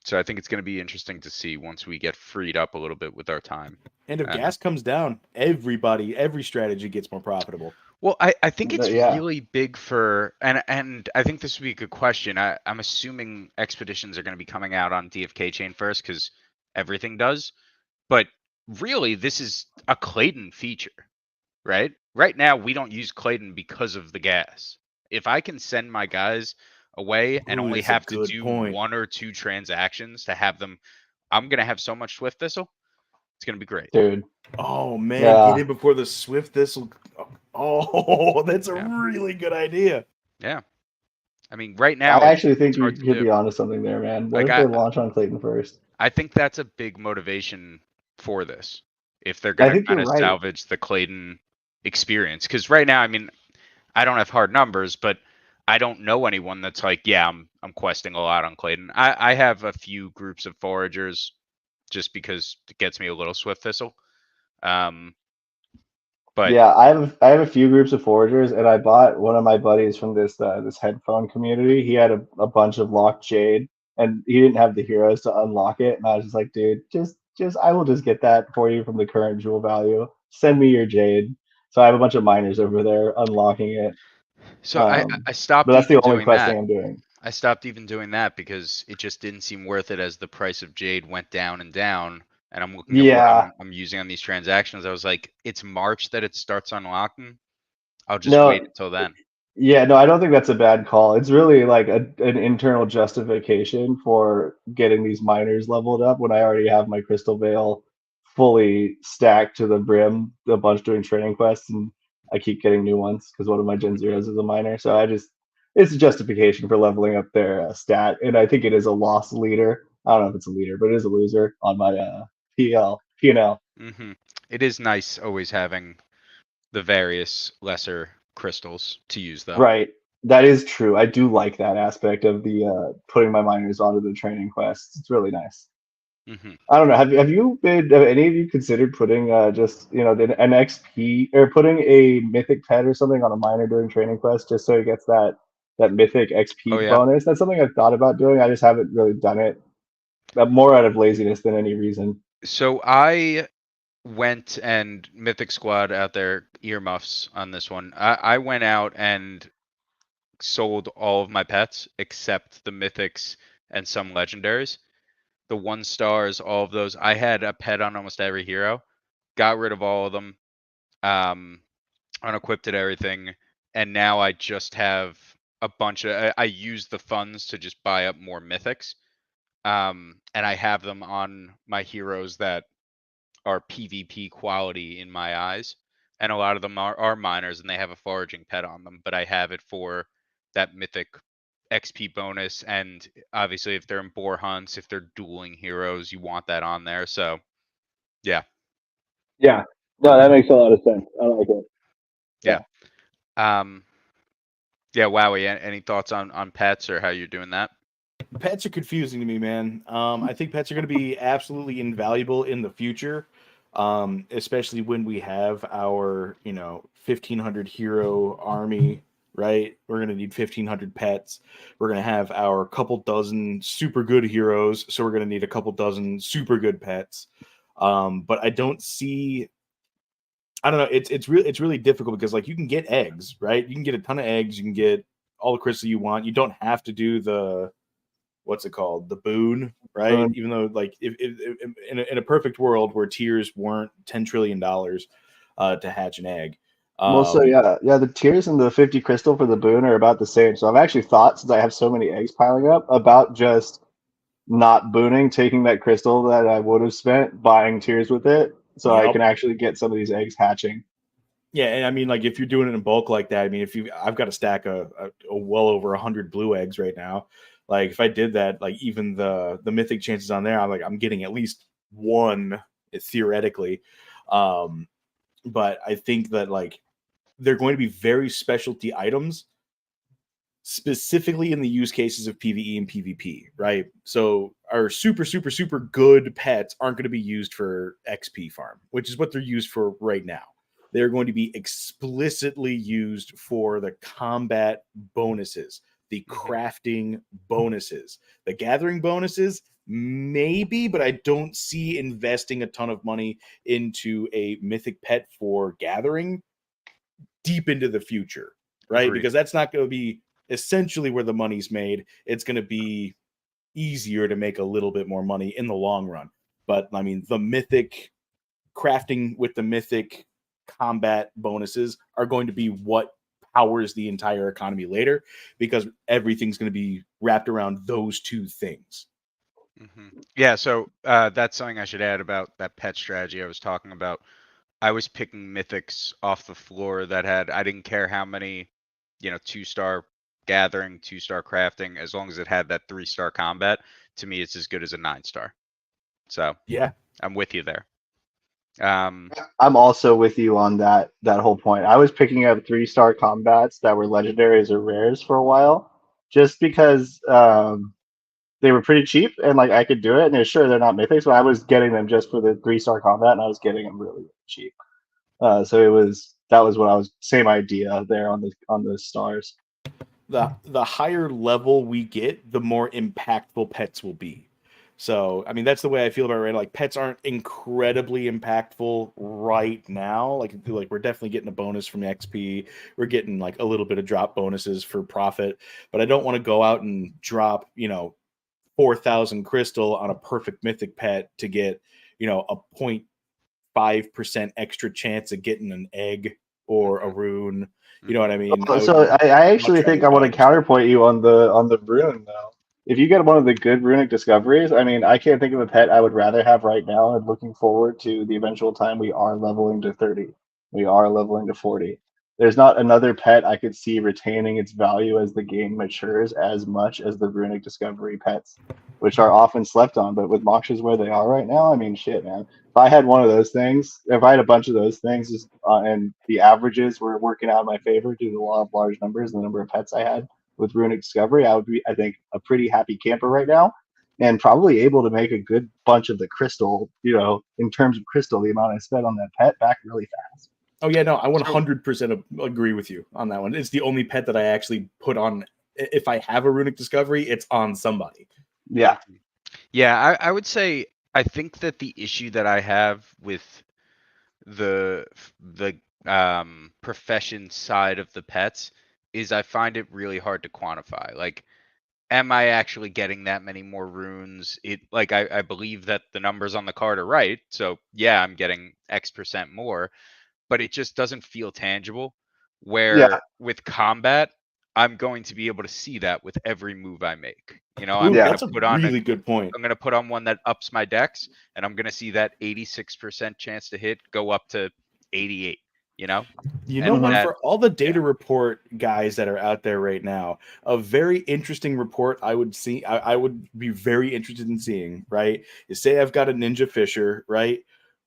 So I think it's going to be interesting to see once we get freed up a little bit with our time. And if gas comes down, every strategy gets more profitable. Well, I think it's Yeah. really big for, and I think this would be a good question. I'm assuming expeditions are going to be coming out on DFK chain first because everything does. But really, this is a Clayton feature, right? Right now, we don't use Clayton because of the gas. If I can send my guys away and only that's a have to good do point. 1 or 2 transactions to have them, I'm going to have so much Swift Thistle. It's going to be great. Dude. Oh man, Yeah. get in before the Swift Thistle. Oh, that's a Yeah. really good idea. Yeah. I mean, right now, I actually think it's you hard to could do. be onto something there, man. What Like, if they launch on Clayton first? I think that's a big motivation for this. If they're going to think kind you're of right. salvage the Clayton experience. Because right now, I mean, I don't have hard numbers, but I don't know anyone that's like, yeah, I'm questing a lot on Clayton. I have a few groups of foragers just because it gets me a little Swift Thistle. But yeah, I have a few groups of foragers, and I bought one of my buddies from this headphone community. He had a bunch of locked jade, and he didn't have the heroes to unlock it. And I was just like, dude, just I will just get that for you from the current jewel value. Send me your jade. So I have a bunch of miners over there unlocking it. so I stopped But that's the even only doing questing that. I'm doing. I stopped even doing that because it just didn't seem worth it as the price of jade went down and down. And I'm looking at what I'm using on these transactions. I was like, it's March that it starts unlocking. I'll just wait until then. Yeah, no, I don't think that's a bad call. It's really like an internal justification for getting these miners leveled up when I already have my Crystal Veil fully stacked to the brim, a bunch doing training quests, and I keep getting new ones because one of my Gen Zeros is a miner. So it's a justification for leveling up their stat, and I think it is a loss leader. I don't know if it's a leader, but it is a loser on my P&L. Mm-hmm. It is nice always having the various lesser crystals to use, though. Right. That is true. I do like that aspect of the putting my miners onto the training quests. It's really nice. Mm-hmm. I don't know. Have any of you considered putting just an XP or putting a mythic pet or something on a miner during training quest just so he gets that mythic XP bonus? That's something I've thought about doing. I just haven't really done it. More out of laziness than any reason. So I went and Mythic Squad out there, earmuffs on this one. I went out and sold all of my pets except the mythics and some legendaries. The 1 stars, all of those. I had a pet on almost every hero. Got rid of all of them. Unequipped everything. And now I just have a bunch of... I used the funds to just buy up more mythics. And I have them on my heroes that are PvP quality in my eyes. And a lot of them are miners and they have a foraging pet on them. But I have it for that mythic XP bonus, and obviously if they're in boar hunts, if they're dueling heroes, you want that on there. So yeah. No, that makes a lot of sense. I like it. Yeah. Wowee, any thoughts on pets or how you're doing that? Pets are confusing to me, man. I think pets are going to be absolutely invaluable in the future, especially when we have our 1,500 hero army. Right, we're going to need 1,500 pets. We're going to have our couple dozen super good heroes, so we're going to need a couple dozen super good pets. But I don't see. I don't know. It's really difficult because like you can get eggs, right? You can get a ton of eggs. You can get all the crystals you want. You don't have to do the what's it called, the boon, right? Even though like if in a perfect world where tiers weren't $10 trillion to hatch an egg. The tiers and the 50 crystal for the boon are about the same. So I've actually thought, since I have so many eggs piling up, about just not booning, taking that crystal that I would have spent buying tiers with it, so I can actually get some of these eggs hatching. Yeah, and I mean, like if you're doing it in bulk like that, I mean, I've got a stack of well over 100 blue eggs right now. Like if I did that, like even the mythic chances on there, I'm getting at least one theoretically. But I think that like they're going to be very specialty items, specifically in the use cases of PvE and PvP, right? So our super, super, super good pets aren't going to be used for XP farm, which is what they're used for right now. They're going to be explicitly used for the combat bonuses, the crafting bonuses, the gathering bonuses, maybe, but I don't see investing a ton of money into a mythic pet for gathering deep into the future, right? Agreed. Because that's not going to be essentially where the money's made. It's going to be easier to make a little bit more money in the long run. But I mean, the mythic crafting with the mythic combat bonuses are going to be what powers the entire economy later, because everything's going to be wrapped around those two things. Yeah, so that's something I should add about that pet strategy I was talking about. I was picking mythics off the floor that had, I didn't care how many, 2-star gathering, 2-star crafting, as long as it had that 3-star combat. To me, it's as good as a 9-star. So yeah, I'm with you there. I'm also with you on that whole point. I was picking up 3-star combats that were legendaries or rares for a while, just because they were pretty cheap and like I could do it. And sure, they're not mythics, but I was getting them just for the 3-star combat, and I was getting them really, really cheap. So that was what I was, same idea there on the stars. The higher level we get, the more impactful pets will be. So, I mean, that's the way I feel about it, right? Like, pets aren't incredibly impactful right now. Like we're definitely getting a bonus from XP. We're getting like a little bit of drop bonuses for profit, but I don't want to go out and drop, 4,000 crystal on a perfect mythic pet to get, a 0.5% extra chance of getting an egg or a rune. You know what I mean? So I actually think I want to counterpoint you on the rune though. If you get one of the good runic discoveries, I mean, I can't think of a pet I would rather have right now, and looking forward to the eventual time we are leveling to 30. We are leveling to 40. There's not another pet I could see retaining its value as the game matures as much as the runic discovery pets, which are often slept on. But with Moksha's where they are right now, I mean, shit, man. If I had one of those things, if I had a bunch of those things, and the averages were working out in my favor due to the law of large numbers and the number of pets I had with runic discovery, I would be, I think, a pretty happy camper right now, and probably able to make a good bunch of the crystal, in terms of crystal, the amount I spent on that pet back really fast. Oh yeah, no, I 100% agree with you on that one. It's the only pet that I actually put on. If I have a runic discovery, it's on somebody. Yeah. Yeah, I would say, I think that the issue that I have with the profession side of the pets is I find it really hard to quantify. Like, am I actually getting that many more runes? I believe that the numbers on the card are right. So yeah, I'm getting X% more, but it just doesn't feel tangible. Where with combat, I'm going to be able to see that with every move I make. That's a really good point. I'm going to put on one that ups my dex, and I'm going to see that 86% chance to hit go up to 88. What? For all the data report guys that are out there right now, a very interesting report I would see, I would be very interested in seeing, right, is say I've got a Ninja Fisher, right?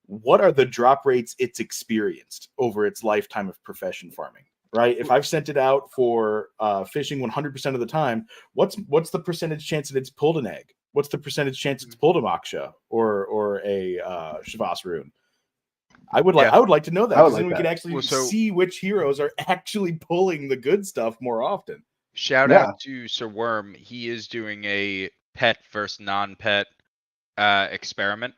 What are the drop rates it's experienced over its lifetime of profession farming, right? If I've sent it out for fishing 100% of the time, what's the percentage chance that it's pulled an egg? What's the percentage chance it's pulled a Moksha or a Shavas rune? I would like to know that, because then we can actually see which heroes are actually pulling the good stuff more often. Shout out to Sir Worm. He is doing a pet versus non-pet experiment.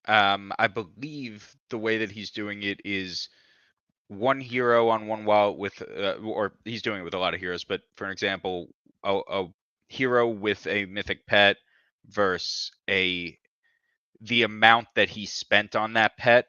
I believe the way that he's doing it is one hero on one wall with, or he's doing it with a lot of heroes, but for an example, a hero with a mythic pet versus the amount that he spent on that pet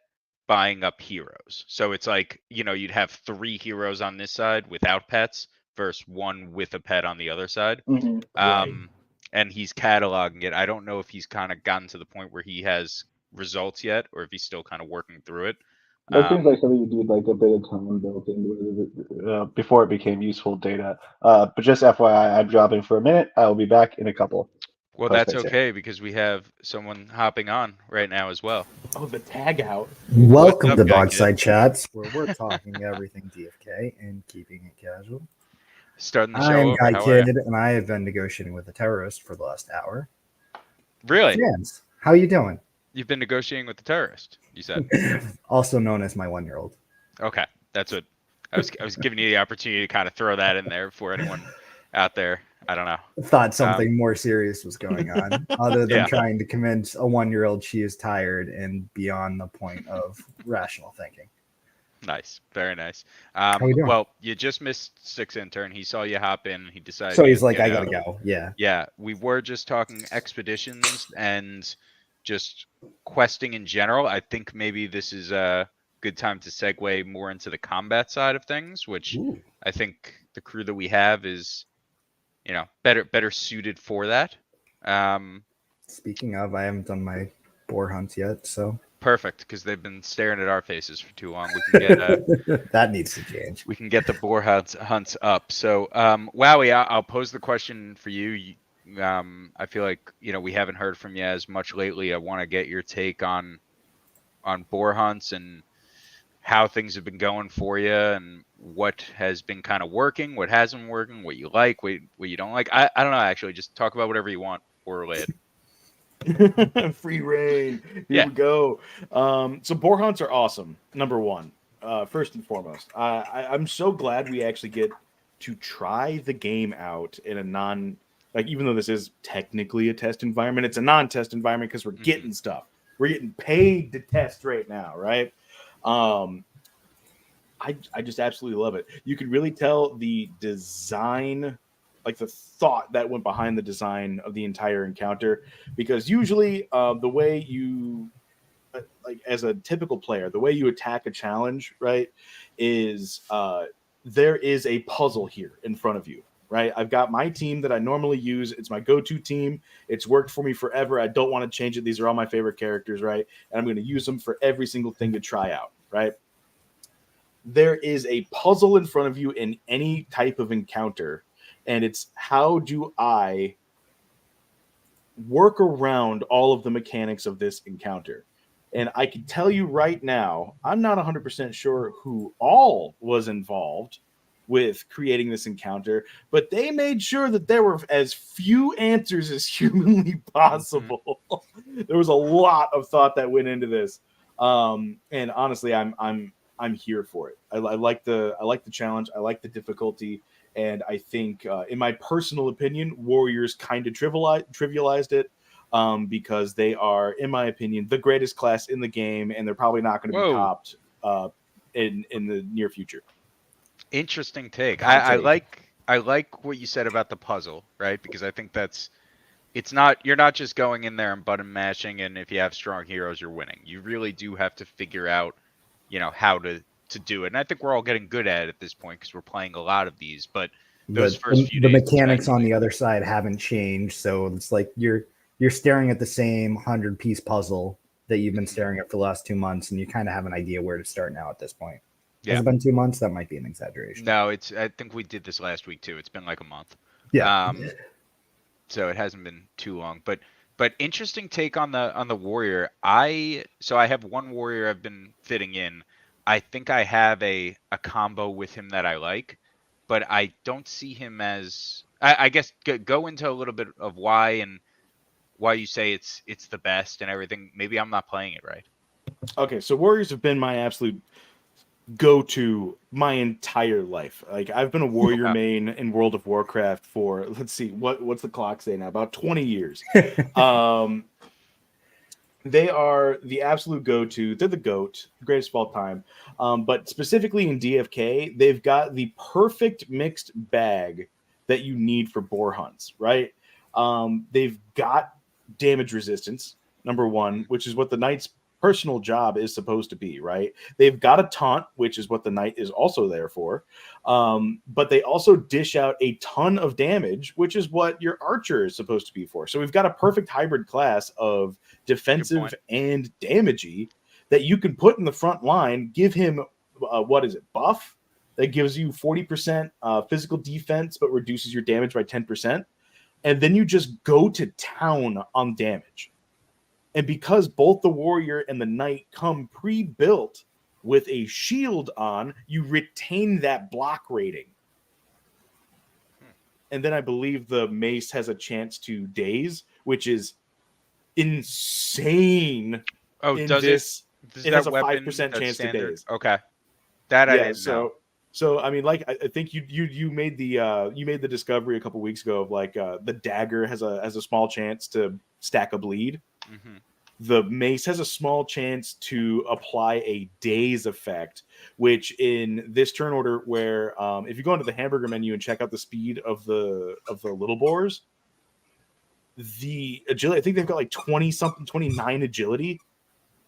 buying up heroes. So it's like, you'd have 3 heroes on this side without pets versus 1 with a pet on the other side. And he's cataloging it. I don't know if he's kind of gotten to the point where he has results yet, or if he's still kind of working through it. That seems like something you need like a bit of time built into it before it became useful data. But just FYI, I'm dropping for a minute. I will be back in a couple. Well, that's okay because we have someone hopping on right now as well. Oh, the tag out. Welcome up, to Guy Dogside Kid? Chats, where we're talking everything DFK and keeping it casual. Starting the I show am over. Guy How are Kid, you? and I have been negotiating with a terrorist for the last hour. Really? Franz, how you doing? You've been negotiating with the terrorist, you said. Also known as my 1-year-old. Okay, that's what I was giving you the opportunity to kind of throw that in there for anyone out there. I don't know. Thought something more serious was going on, other than Yeah. trying to convince a 1-year-old she is tired and beyond the point of rational thinking. Nice, very nice. you doing? Well, you just missed StycksIntern. He saw you hop in. He decided. So he's to like, get I gotta out. go. Yeah. Yeah, we were just talking expeditions and just questing in general. I think maybe this is a good time to segue more into the combat side of things, which Ooh. I think the crew that we have is, better suited for that. Speaking of, I haven't done my boar hunts yet, so Perfect, because they've been staring at our faces for too long. We can get that needs to change. we can get the boar hunts up. So, Wowee, I'll pose the question for you. I feel like we haven't heard from you as much lately. I want to get your take on boar hunts and how things have been going for you, and what has been kind of working, what hasn't been working, what you like, what you don't like. I don't know. Actually, just talk about whatever you want boar related. Free reign. Yeah. We go. So boar hunts are awesome. Number one, first and foremost, I'm so glad we actually get to try the game out in a even though this is technically a test environment, it's a non-test environment because we're getting stuff. We're getting paid to test right now, right? I just absolutely love it. You can really tell the design, like the thought that went behind the design of the entire encounter, because usually the way you like as a typical player, the way you attack a challenge, right, is there is a puzzle here in front of you, right? I've got my team that I normally use. It's my go-to team. It's worked for me forever. I don't want to change it. These are all my favorite characters, right? And I'm going to use them for every single thing to try out, right? There is a puzzle in front of you in any type of encounter, and it's how do I work around all of the mechanics of this encounter? And I can tell you right now, I'm not 100% sure who all was involved with creating this encounter, but they made sure that there were as few answers as humanly possible. There was a lot of thought that went into this, and honestly, I'm here for it. I like the challenge. I like the difficulty, and I think, in my personal opinion, Warriors kind of trivialized it. Because they are, in my opinion, the greatest class in the game, and they're probably not going to be topped in the near future. Interesting take. I like what you said about the puzzle, right? Because I think you're not just going in there and button mashing, and if you have strong heroes, you're winning. You really do have to figure out, how to do it. And I think we're all getting good at it at this point because we're playing a lot of these. But those first few the days, mechanics on the other side haven't changed, so it's like you're staring at the same 100-piece puzzle that you've been staring at for the last 2 months, and you kind of have an idea where to start now at this point. Yeah. Has it been 2 months? That might be an exaggeration. No, I think we did this last week too. It's been like a month. Yeah. So it hasn't been too long. But interesting take on the warrior. I have one warrior I've been fitting in. I think I have a combo with him that I like, but I don't see him as. I guess go into a little bit of why you say it's the best and everything. Maybe I'm not playing it right. Okay, so Warriors have been my absolute go-to my entire life. Like, I've been a Warrior main in World of Warcraft for, let's see, what's the clock say now? About 20 years. They are the absolute go-to. They're the GOAT, greatest of all time. But specifically in DFK, they've got the perfect mixed bag that you need for boar hunts, right? They've got damage resistance, number one, which is what the knight's personal job is supposed to be, right? They've got a taunt, which is what the knight is also there for. But they also dish out a ton of damage, which is what your archer is supposed to be for. So we've got a perfect hybrid class of defensive and damagey that you can put in the front line, give him, buff that gives you 40% physical defense, but reduces your damage by 10%. and then you just go to town on damage. And because both the warrior and the knight come pre-built with a shield on, you retain that block rating. And then I believe the mace has a chance to daze, which is insane. Oh, in does this, Does it that has a weapon 5% that's chance standard? to daze. Okay, that I Yeah, didn't know. so I mean, like I think you made the discovery a couple weeks ago of like the dagger has a small chance to stack a bleed. Mm-hmm. The mace has a small chance to apply a daze effect, which in this turn order, where if you go into the hamburger menu and check out the speed of the little boars, the agility, I think they've got like 29 agility,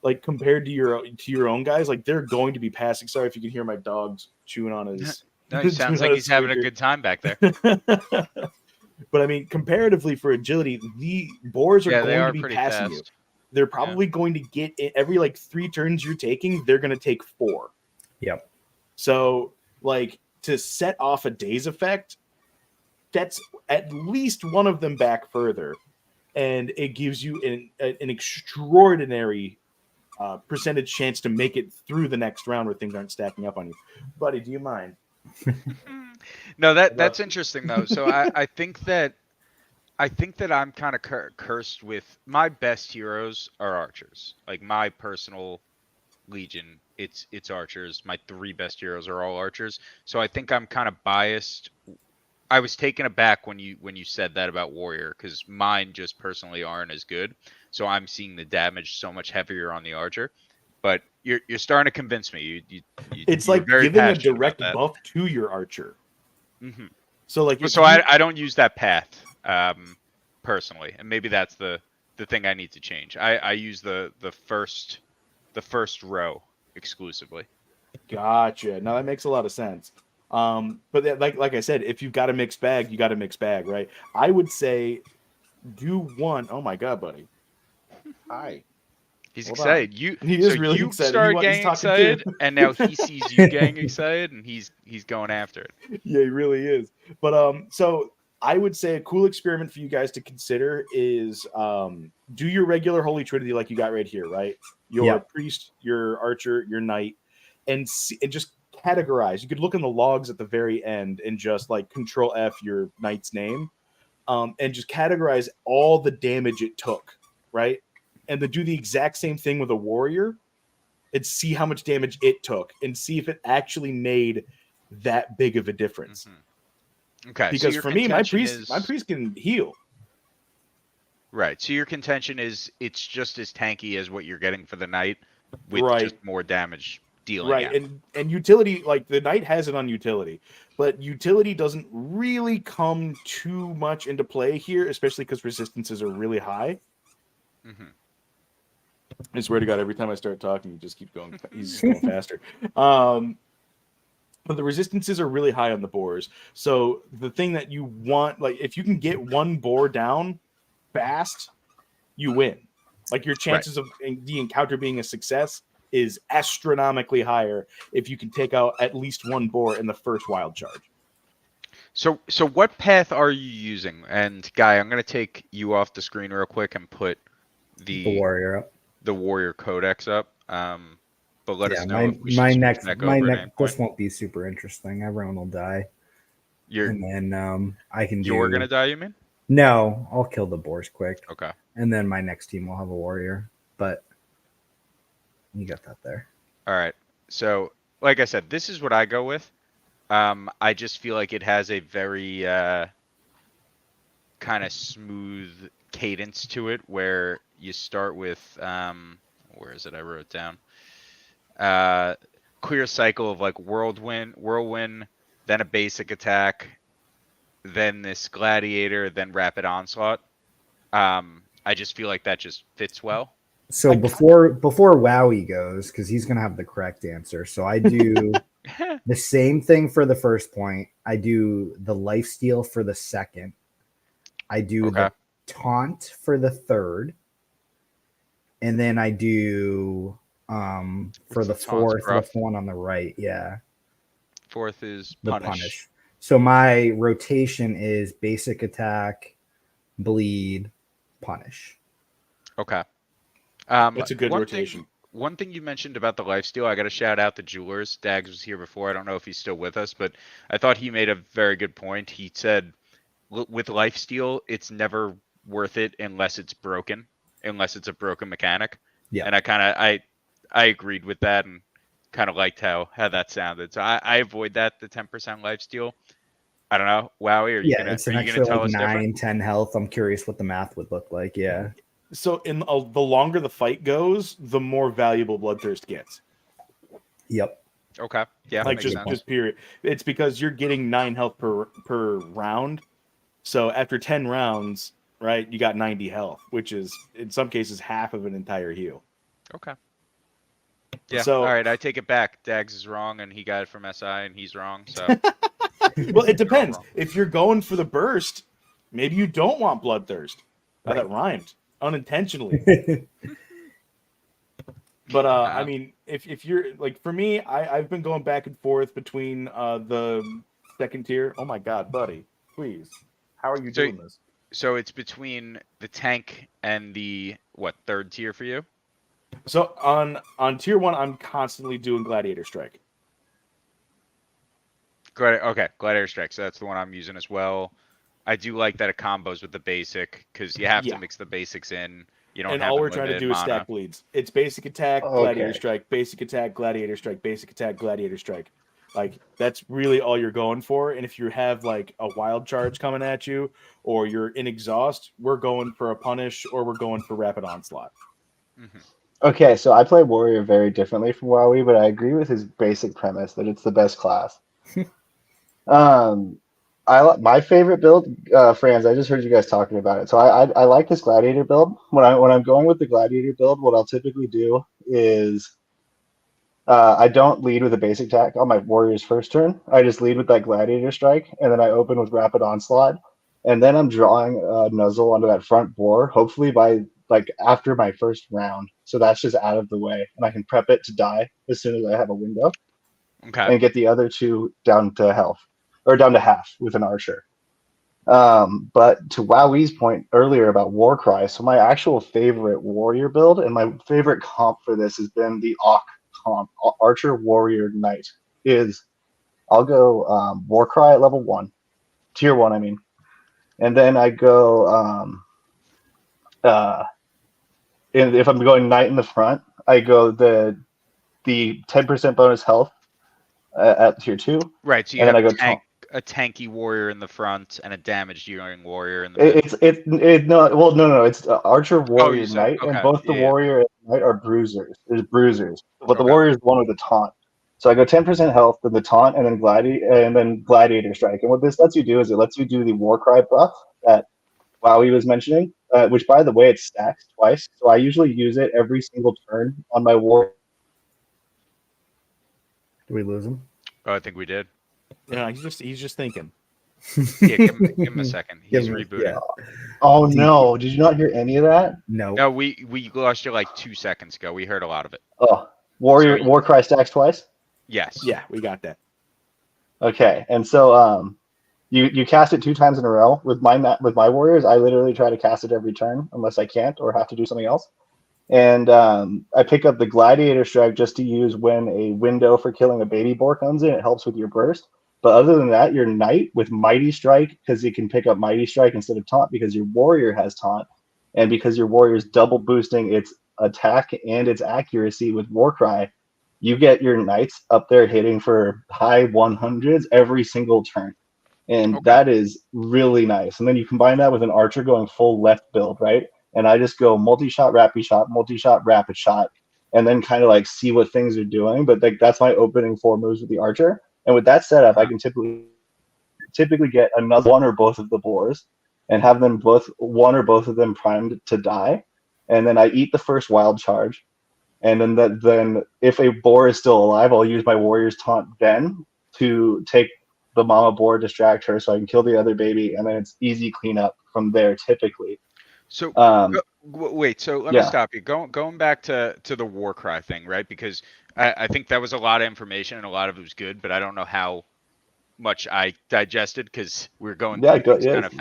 like compared to your own guys. Like they're going to be passing. Sorry if you can hear my dogs chewing on his. No, he sounds like he's having a good time back there. But I mean, comparatively for agility, the boars are going to be pretty passing fast. you. They're probably going to get every like 3 turns you're taking, they're going to take 4. Yep. So, like, to set off a daze effect, that's at least one of them back further, and it gives you an extraordinary percentage chance to make it through the next round where things aren't stacking up on you. Buddy, do you mind? No, that's interesting though. So I think that I'm kind of cursed with my best heroes are archers. Like my personal legion, it's archers. My 3 best heroes are all archers. So I think I'm kind of biased. I was taken aback when you said that about warrior, because mine just personally aren't as good. So I'm seeing the damage so much heavier on the archer. But you're starting to convince me. It's you're like very giving a passionate about direct that. buff to your archer. Mm-hmm. So like, So I don't use that path personally, and maybe that's the thing I need to change. I use the first row exclusively. Gotcha. Now that makes a lot of sense. But like I said, if you've got a mixed bag, you got a mixed bag, right? I would say do one. Oh my god, buddy. Hi. He's Hold excited. on. He is really you excited. started He's getting talking excited, too. and now he sees you getting excited, and he's going after it. Yeah, he really is. But so I would say a cool experiment for you guys to consider is do your regular Holy Trinity like you got right here, right? Your priest, your archer, your knight, and just categorize. You could look in the logs at the very end and just like Control F your knight's name, and just categorize all the damage it took, right? And then do the exact same thing with a warrior and see how much damage it took and see if it actually made that big of a difference. Mm-hmm. Okay. Because so for me, my priest can heal. Right. So your contention is it's just as tanky as what you're getting for the knight with just more damage dealing. Right. Out. And utility, like the knight has it on utility, but utility doesn't really come too much into play here, especially because resistances are really high. Mm-hmm. I swear to God, every time I start talking, he just keeps going. He's just going faster. But the resistances are really high on the boars. So the thing that you want, like, if you can get one boar down fast, you win. Like your chances of the encounter being a success is astronomically higher if you can take out at least one boar in the first wild charge. So what path are you using? And Guy, I'm going to take you off the screen real quick and put the warrior up. The warrior codex up. But let us know if we my should next switch back over at any this point. won't be super interesting. Everyone will die. And then I can do. You're gonna die, you mean? No, I'll kill the boars quick. Okay. And then my next team will have a warrior. But you got that there. All right. So, like I said, this is what I go with. I just feel like it has a very kind of smooth cadence to it, where you start with where is it? I wrote it down. Clear cycle of like whirlwind, then a basic attack, then this gladiator, then rapid onslaught. I just feel like that just fits well. So before Wowee goes, because he's gonna have the correct answer. So I do the same thing for the first point. I do the lifesteal for the second. I do the taunt for the third. And then I do for the fourth, the one on the right. Yeah. Fourth is the punish. So my rotation is basic attack, bleed, punish. Okay. That's a good one rotation. One thing you mentioned about the lifesteal, I got to shout out the Jewelers. Dags was here before. I don't know if he's still with us, but I thought he made a very good point. He said, with lifesteal, it's never worth it unless it's broken, unless it's a broken mechanic. Yeah. And I agreed with that and kind of liked how that sounded. So I avoid that, the 10% lifesteal. I don't know. Wowee, are you Yeah, it's an extra tell like us 9, different? 10 health. I'm curious what the math would look like. Yeah. So in the longer the fight goes, the more valuable Bloodthirst gets. Yep. Okay. Yeah. Like makes sense. just period. It's because you're getting 9 health per round. So after 10 rounds, right, you got 90 health, which is in some cases half of an entire heal. Okay. Yeah. So, all right. I take it back. Dags is wrong, and he got it from SI, and he's wrong. So. well, it depends. wrong. If you're going for the burst, maybe you don't want Bloodthirst. Now, that rhymed unintentionally. But I mean, if you're like, for me, I've been going back and forth between the second tier. Oh my god, buddy, please, how are you doing this? So it's between the tank and the third tier for you? So on tier 1, I'm constantly doing Gladiator Strike. Okay, Gladiator Strike. So that's the one I'm using as well. I do like that it combos with the basic because you have to mix the basics in. You don't and have all we're trying to do is stack bleeds. It's basic attack, Gladiator Strike, basic attack, Gladiator Strike, basic attack, Gladiator Strike. Like, that's really all you're going for. And if you have like a wild charge coming at you, or you're in exhaust, we're going for a punish, or we're going for rapid onslaught. Mm-hmm. Okay, so I play Warrior very differently from Wowee, but I agree with his basic premise that it's the best class. My favorite build, Franz. I just heard you guys talking about it, so I like this Gladiator build. When I'm going with the Gladiator build, what I'll typically do is I don't lead with a basic attack on my Warrior's first turn. I just lead with that Gladiator Strike, and then I open with Rapid Onslaught, and then I'm drawing a Nuzzle onto that front Boar, hopefully by after my first round. So that's just out of the way, and I can prep it to die as soon as I have a window, and get the other 2 down to health. Or down to half with an archer. But to Wowee's point earlier about Warcry, so my actual favorite warrior build and my favorite comp for this has been the Auk comp, Archer Warrior Knight. I'll go Warcry at level 1, tier 1, I mean. And then I go, and if I'm going Knight in the front, I go the 10% bonus health at tier 2. Right, so you have a tanky warrior in the front and a damage dealing warrior in the middle. It's Archer Warrior Knight, and both the Warrior and Knight are bruisers. There's bruisers, but the Warrior is the one with the taunt. So I go 10% health, then the taunt, and then Gladiator Strike. And what this lets you do is it lets you do the Warcry buff that Wowee was mentioning, which by the way it stacks twice. So I usually use it every single turn on my War. Do we lose him? Oh, I think we did. Yeah, he's just thinking. Yeah, give him a second. He's rebooting. Yeah. Oh no! Did you not hear any of that? No. No, we lost you like 2 seconds ago. We heard a lot of it. Oh, Warcry stacks twice. Yes. Yeah, we got that. Okay, and so you cast it 2 times in a row with my warriors. I literally try to cast it every turn unless I can't or have to do something else. And I pick up the Gladiator Strike just to use when a window for killing a baby boar comes in. It helps with your burst. But other than that, your Knight with Mighty Strike, because you can pick up Mighty Strike instead of Taunt because your Warrior has Taunt, and because your Warrior is double boosting its attack and its accuracy with Warcry, you get your Knights up there hitting for high 100s every single turn. And that is really nice. And then you combine that with an Archer going full left build, right? And I just go multi-shot, rapid shot, multi-shot, rapid shot, and then kind of like see what things are doing. But that's my opening 4 moves with the Archer. And with that setup, I can typically get another 1 or both of the boars and have them both 1 or both of them primed to die. And then I eat the first wild charge. And then if a boar is still alive, I'll use my warrior's taunt then to take the mama boar, distract her so I can kill the other baby, and then it's easy cleanup from there typically. So wait, so let me stop you. Going back to the Warcry thing, right? Because I think that was a lot of information and a lot of it was good, but I don't know how much I digested because we're going through things kind of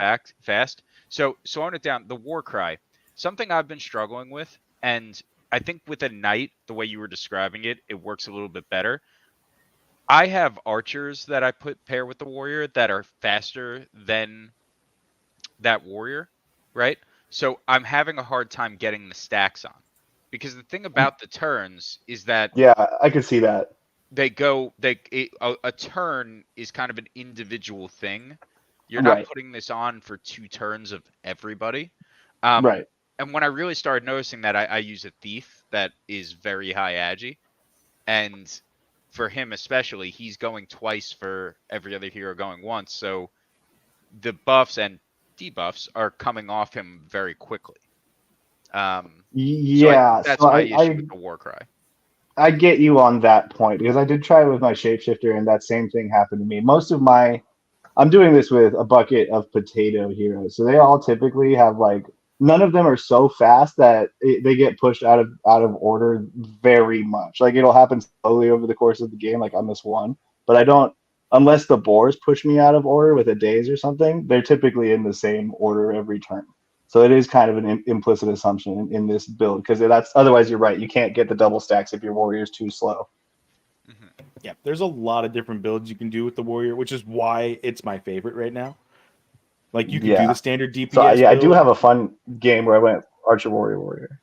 fast. So on it down, the war cry, something I've been struggling with, and I think with a knight, the way you were describing it, it works a little bit better. I have archers that I pair with the warrior that are faster than that warrior, right? So I'm having a hard time getting the stacks on. Because the thing about the turns is that Yeah, I could see that. a turn is kind of an individual thing. You're not Right. putting this on for 2 turns of everybody. Right. And when I really started noticing that, I use a thief that is very high agi. And for him especially, he's going twice for every other hero going once. So the buffs and debuffs are coming off him very quickly. Yeah, that's so my issue with the war cry. I get you on that point because I did try with my shapeshifter and that same thing happened to me. I'm doing this with a bucket of potato heroes, so they all typically have like none of them are so fast that they get pushed out of order very much. Like it'll happen slowly over the course of the game, like on this one, but I don't unless the boars push me out of order with a daze or something. They're typically in the same order every turn. So it is kind of an implicit assumption in this build because that's otherwise you're right. You can't get the double stacks if your warrior is too slow. Mm-hmm. Yeah, there's a lot of different builds you can do with the warrior, which is why it's my favorite right now. Like you can do the standard DPS. So I do have a fun game where I went archer warrior.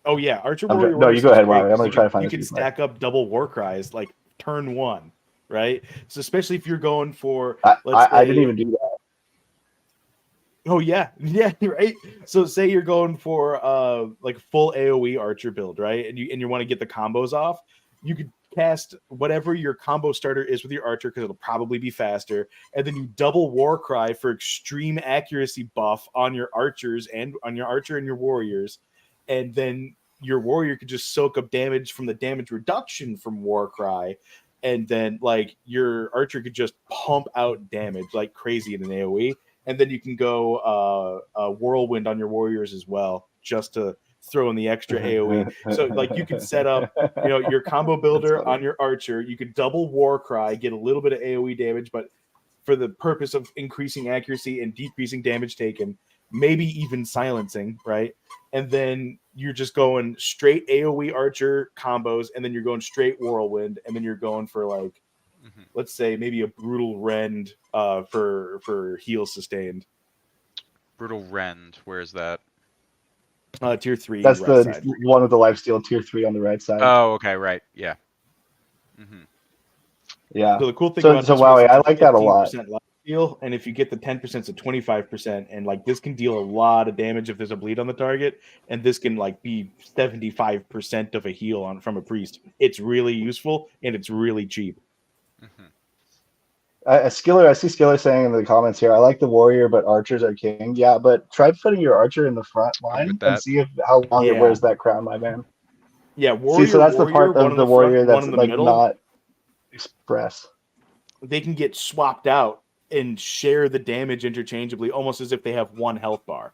Oh yeah, archer warrior. No, you go ahead, Wowee. I'm gonna try to find. You can stack up double war cries like turn 1, right? So especially if you're going for. I didn't even do that. Oh yeah, right. So say you're going for like full AOE archer build, right? And you want to get the combos off, you could cast whatever your combo starter is with your archer because it'll probably be faster, and then you double war cry for extreme accuracy buff on your archers and on your archer and your warriors, and then your warrior could just soak up damage from the damage reduction from war cry, and then like your archer could just pump out damage like crazy in an AOE. And then you can go whirlwind on your warriors as well, just to throw in the extra AOE. So like you could set up, your combo builder on your archer. You could double war cry, get a little bit of AOE damage, but for the purpose of increasing accuracy and decreasing damage taken, maybe even silencing, right? And then you're just going straight AOE archer combos, and then you're going straight whirlwind, and then you're going for like, let's say maybe a brutal rend for heal sustained. Brutal rend, where is that? Tier 3. That's right the side. one with the lifesteal tier 3 on the right side. Oh, okay, right, yeah. Mm-hmm. Yeah. So the cool thing So about this Wowee, I like that a lot. Lifesteal, and if you get the 10% to 25%, and like this can deal a lot of damage if there's a bleed on the target, and this can like be 75% of a heal from a priest. It's really useful and it's really cheap. Mm-hmm. I see Skiller saying in the comments here, I like the warrior, but archers are king. Yeah, but try putting your archer in the front line and see how long it wears that crown, my man. Yeah, warrior. See, so that's the part of the warrior that's like middle, not express. They can get swapped out and share the damage interchangeably, almost as if they have one health bar.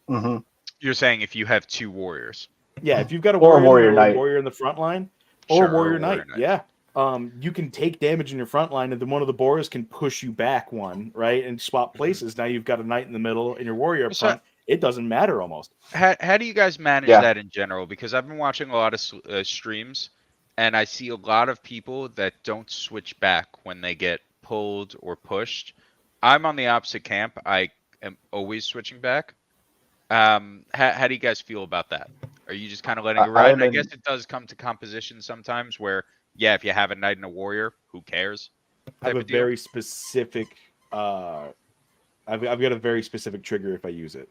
Mm-hmm. You're saying if you have 2 warriors. Yeah, if you've got a warrior knight, warrior in the front line, or warrior knight, yeah. You can take damage in your front line, and then one of the boars can push you back one, right, and swap places. Now you've got a knight in the middle and your warrior up front. It doesn't matter almost. How do you guys manage that in general? Because I've been watching a lot of streams, and I see a lot of people that don't switch back when they get pulled or pushed. I'm on the opposite camp. I am always switching back. How do you guys feel about that? Are you just kind of letting it ride? I guess it does come to composition sometimes where, yeah, if you have a knight and a warrior, who cares? I have a very specific. I've got a very specific trigger if I use it,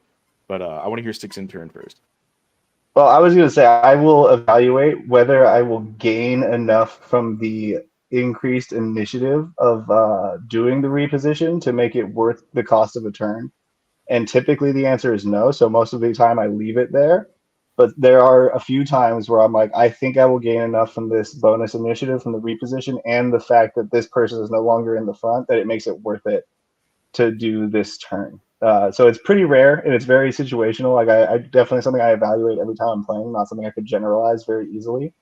but I want to hear StycksIntern first. Well, I was going to say I will evaluate whether I will gain enough from the increased initiative of doing the reposition to make it worth the cost of a turn. And typically the answer is no. So most of the time I leave it there. But there are a few times where I'm like, I think I will gain enough from this bonus initiative from the reposition and the fact that this person is no longer in the front that it makes it worth it to do this turn. So it's pretty rare and it's very situational. Like I definitely something I evaluate every time I'm playing, not something I could generalize very easily.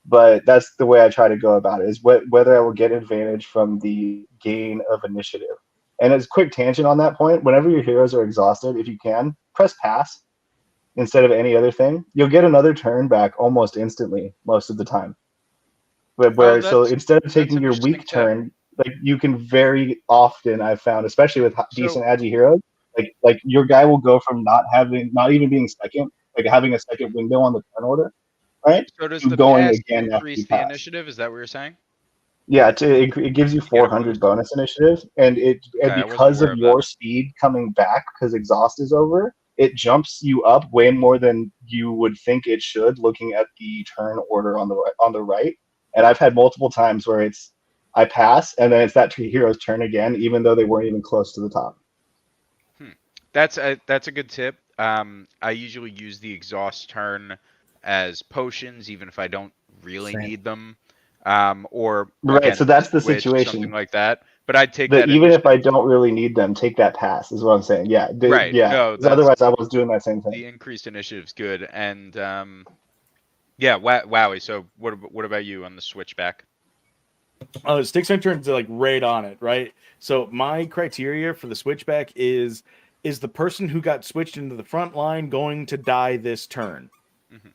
But that's the way I try to go about it, is whether I will get advantage from the gain of initiative. And as a quick tangent on that point, whenever your heroes are exhausted, if you can, press pass instead of any other thing. You'll get another turn back almost instantly most of the time. So instead of taking your weak turn, like you can very often, I've found, especially with decent agi heroes, like your guy will go from not even being second, like having a second window on the turn order, right? So does to the going pass again after increase you the pass. initiative? Is that what you're saying? Yeah, it gives you 400 bonus initiative, and because of your speed coming back, because exhaust is over, it jumps you up way more than you would think it should, looking at the turn order on the right. And I've had multiple times where I pass, and then it's that hero's turn again, even though they weren't even close to the top. That's a good tip. I usually use the exhaust turn as potions, even if I don't really need them. Or right, again, so that's the switch, situation. something like that. But I'd take that even if I don't really need them, take that pass is what I'm saying. Yeah, right. Yeah. No, Otherwise, I was doing that same thing. The increased initiative's good, and yeah, Wowee. So what about you on the switchback? StycksIntern's like right on it, right? So my criteria for the switchback is the person who got switched into the front line going to die this turn? Mm-hmm.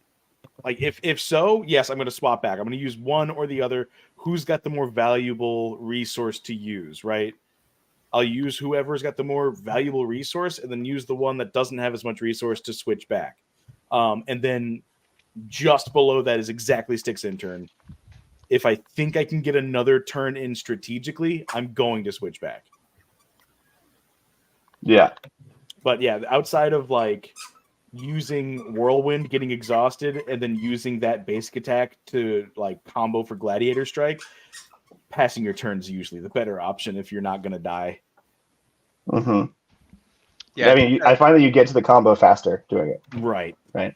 Like if so, yes, I'm going to swap back. I'm going to use one or the other. Who's got the more valuable resource to use, right? I'll use whoever's got the more valuable resource and then use the one that doesn't have as much resource to switch back. And then just below that is exactly StycksIntern. If I think I can get another turn in strategically, I'm going to switch back. Yeah. But yeah, outside of like using Whirlwind, getting exhausted, and then using that basic attack to like combo for Gladiator Strike, passing your turn is usually the better option if you're not going to die. Mm-hmm. Yeah, I mean, I find that you get to the combo faster doing it. Right. Right.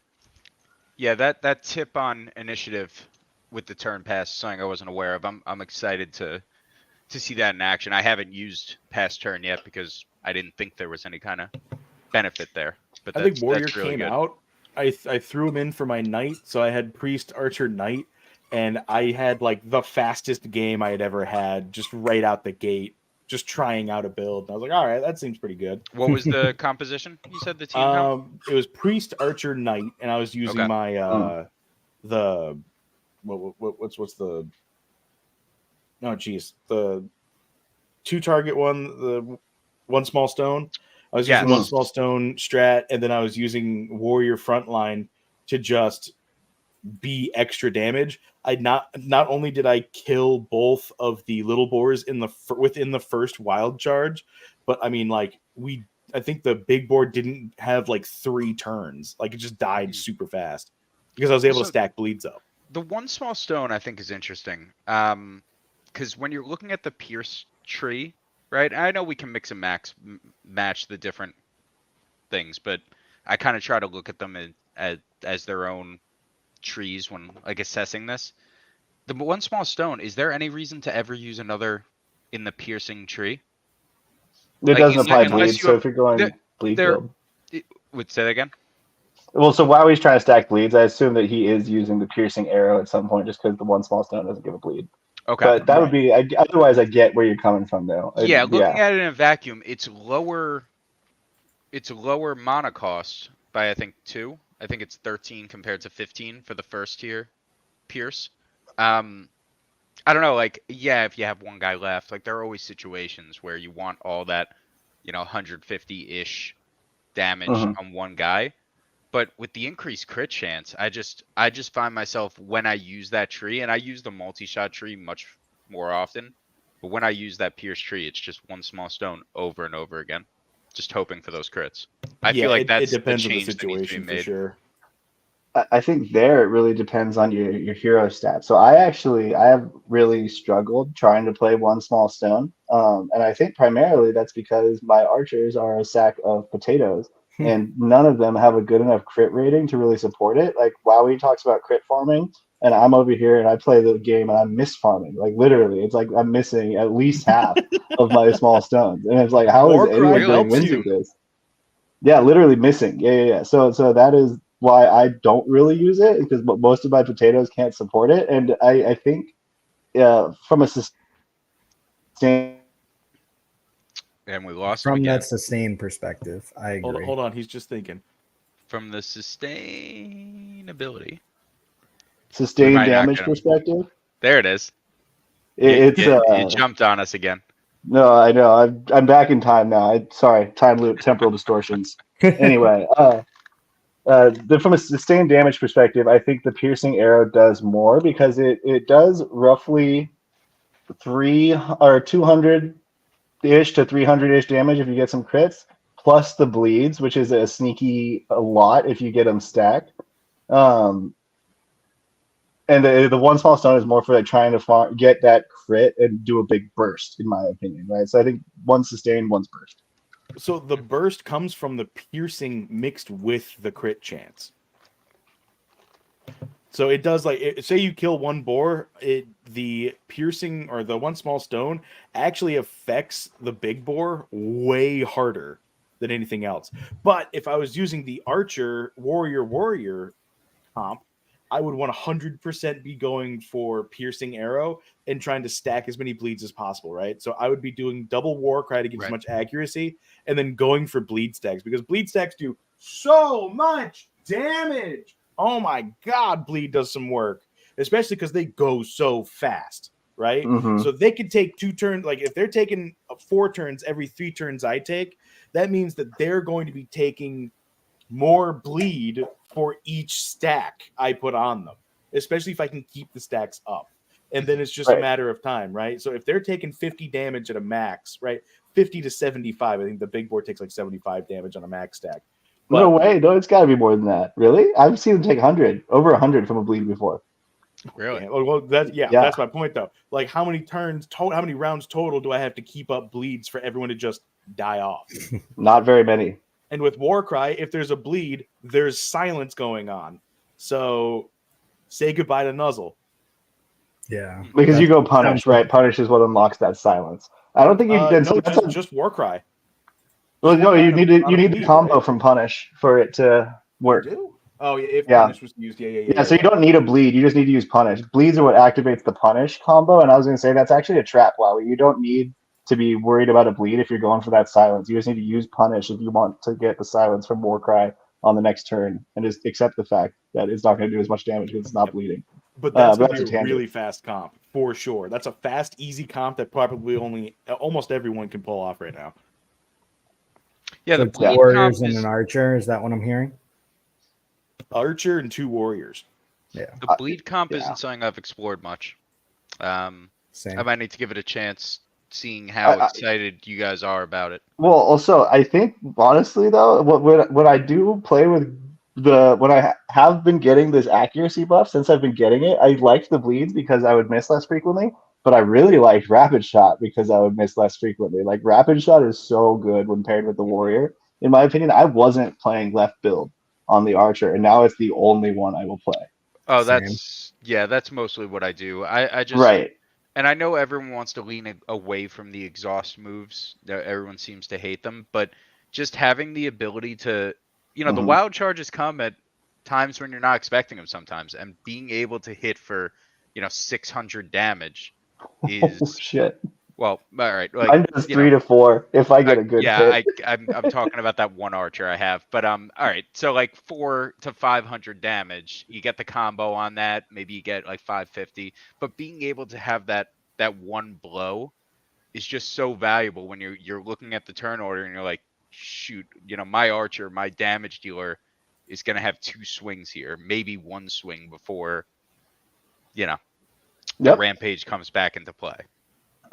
Yeah, that tip on initiative with the turn pass is something I wasn't aware of. I'm excited to see that in action. I haven't used pass turn yet because I didn't think there was any kind of benefit there. But I think Warrior really came good. out. I threw him in for my knight, so I had Priest, Archer, Knight, and I had like the fastest game I had ever had just right out the gate, just trying out a build. And I was like, all right, that seems pretty good. What was the composition? You said the team count? It was Priest, Archer, Knight, and I was using my the what's the the 2-target one, the 1 small stone. I was using 1 small stone strat, and then I was using Warrior Frontline to just be extra damage. I not only did I kill both of the little boars within the first wild charge, but I mean like I think the big boar didn't have like 3 turns. Like it just died super fast because I was able to stack bleeds up. The 1 small stone I think is interesting. Because when you're looking at the Pierce tree, right? I know we can mix and match the different things, but I kind of try to look at them as their own trees when like assessing this. The 1 small stone, is there any reason to ever use another in the piercing tree? It doesn't apply bleed, so if you're going bleed build. Would say that again? Well, so while he's trying to stack bleeds, I assume that he is using the piercing arrow at some point just because the 1 small stone doesn't give a bleed. Okay. But that would be, otherwise I get where you're coming from though. Yeah, looking at it in a vacuum, it's lower mana cost by I think 2. I think it's 13 compared to 15 for the first tier Pierce. I don't know, like, yeah, if you have 1 guy left, like there are always situations where you want all that, 150-ish damage on 1 guy. But with the increased crit chance, I just find myself when I use that tree, and I use the multi-shot tree much more often, but when I use that Pierce tree, it's just 1 small stone over and over again, just hoping for those crits. I feel like that's it depends the change on the situation that needs to be made. for sure. I think there it really depends on your hero stats. So I have really struggled trying to play 1 small stone, and I think primarily that's because my archers are a sack of potatoes. And none of them have a good enough crit rating to really support it. Like Wowee talks about crit farming, and I'm over here and I play the game and I'm miss farming. Like literally, it's like I'm missing at least half of my small stones, and it's like how is anyone getting wins at this? Yeah, literally missing. Yeah. So that is why I don't really use it, because most of my potatoes can't support it, and I think from a sustain And we lost him From again. that sustained perspective, I agree. Hold on. He's just thinking. From the sustainability. Sustained might not damage get him. perspective. There it is. It's You jumped on us again. no, I know. I'm back in time now. Sorry, time loop, temporal distortions. Anyway, from a sustained damage perspective, I think the piercing arrow does more because it does roughly 200-ish to 300-ish damage if you get some crits, plus the bleeds, which is a sneaky a lot if you get them stacked. And the one small stone is more for like trying to get that crit and do a big burst, in my opinion, right? So I think one's sustained, one's burst. So the burst comes from the piercing mixed with the crit chance. So it does say you kill one boar, the piercing or the one small stone actually affects the big boar way harder than anything else. But if I was using the archer warrior comp, I would 100% be going for piercing arrow and trying to stack as many bleeds as possible, right? So I would be doing double war cry to get as much accuracy and then going for bleed stacks because bleed stacks do so much damage. Oh my God, bleed does some work, especially because they go so fast, right? Mm-hmm. So they could take 2 turns. Like if they're taking 4 turns every 3 turns I take, that means that they're going to be taking more bleed for each stack I put on them, especially if I can keep the stacks up. And then it's just a matter of time, right? So if they're taking 50 damage at a max, right? 50 to 75. I think the big board takes like 75 damage on a max stack. But, no way. No, it's got to be more than that. Really? I've seen them take 100, over 100 from a bleed before. Really? Well, that's my point, though. Like, how many turns, how many rounds total do I have to keep up bleeds for everyone to just die off? Not very many. And with Warcry, if there's a bleed, there's silence going on. So say goodbye to Nuzzle. Yeah. Because you go punish, right? Punish is what unlocks that silence. I don't think you can. No, just Warcry. Well, no, you need the combo from punish for it to work. You do? Oh, yeah, if punish was used, yeah. So you don't need a bleed. You just need to use punish. Bleeds are what activates the punish combo. And I was going to say that's actually a trap, Wowee. You don't need to be worried about a bleed if you're going for that silence. You just need to use punish if you want to get the silence from Warcry on the next turn and just accept the fact that it's not going to do as much damage because it's not bleeding. But that's going to be a really fast comp for sure. That's a fast, easy comp that probably almost everyone can pull off right now. Yeah, the bleed warriors comp and an archer. Is that what I'm hearing? Archer and 2 warriors. Yeah. The bleed comp isn't something I've explored much. Same. I might need to give it a chance, seeing how excited you guys are about it. Well, also, I think honestly though, what I do play with when I have been getting this accuracy buff since I've been getting it, I liked the bleeds because I would miss less frequently, but I really liked rapid shot because I would miss less frequently. Like rapid shot is so good when paired with the warrior. In my opinion, I wasn't playing left build on the archer, and now it's the only one I will play. Oh, that's mostly what I do. I just And I know everyone wants to lean away from the exhaust moves. Everyone seems to hate them, but just having the ability to, the wild charges come at times when you're not expecting them sometimes, and being able to hit for, 600 damage is shit. Well, all right. Like, mine does 3 to 4 if I get a good hit. I'm talking about that one archer I have, but all right. So like 400 to 500 damage, you get the combo on that. Maybe you get like 550, but being able to have that one blow is just so valuable when you're looking at the turn order and you're like, shoot, my archer, my damage dealer is gonna have 2 swings here, maybe 1 swing before, the rampage comes back into play.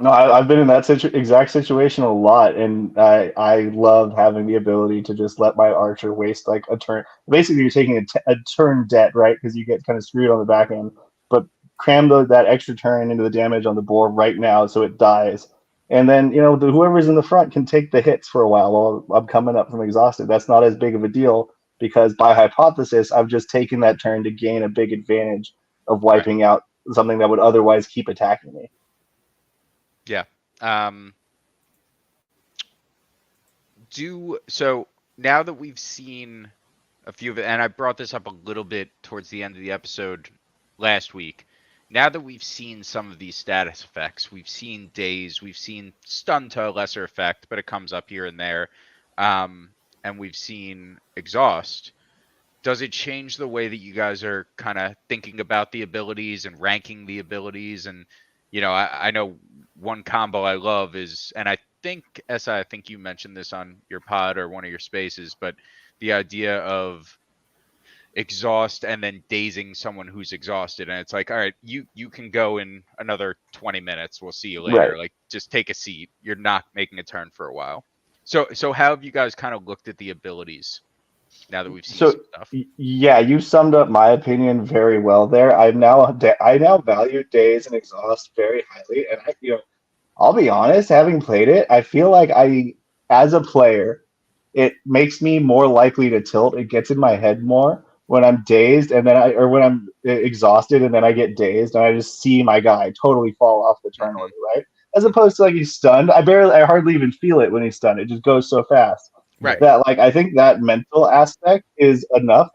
No, I've been in that exact situation a lot, and I love having the ability to just let my archer waste like a turn. Basically, you're taking a turn debt, right? Because you get kind of screwed on the back end. But cram that extra turn into the damage on the board right now, so it dies. And then whoever's in the front can take the hits for a while I'm coming up from exhausted. That's not as big of a deal because by hypothesis, I've just taken that turn to gain a big advantage of wiping out something that would otherwise keep attacking me. Yeah. So now that we've seen a few of it, and I brought this up a little bit towards the end of the episode last week, now that we've seen some of these status effects, we've seen daze, we've seen stun to a lesser effect, but it comes up here and there, and we've seen exhaust. Does it change the way that you guys are kind of thinking about the abilities and ranking the abilities? And, you know, I know one combo I love is, and I think, SI, I think you mentioned this on your pod or one of your spaces, but the idea of exhaust and then dazing someone who's exhausted. And it's like, all right, you can go in another 20 minutes. We'll see you later. Right. Like, just take a seat. You're not making a turn for a while. So how have you guys kind of looked at the abilities now that we've seen some stuff? Yeah, you summed up my opinion very well there. I now value daze and exhaust very highly, and I'll be honest, having played it, I feel like as a player, it makes me more likely to tilt. It gets in my head more when I'm dazed, and or when I'm exhausted, and then I get dazed, and I just see my guy totally fall off the turn order, right? As opposed to like he's stunned, I hardly even feel it when he's stunned. It just goes so fast. Right. That I think that mental aspect is enough.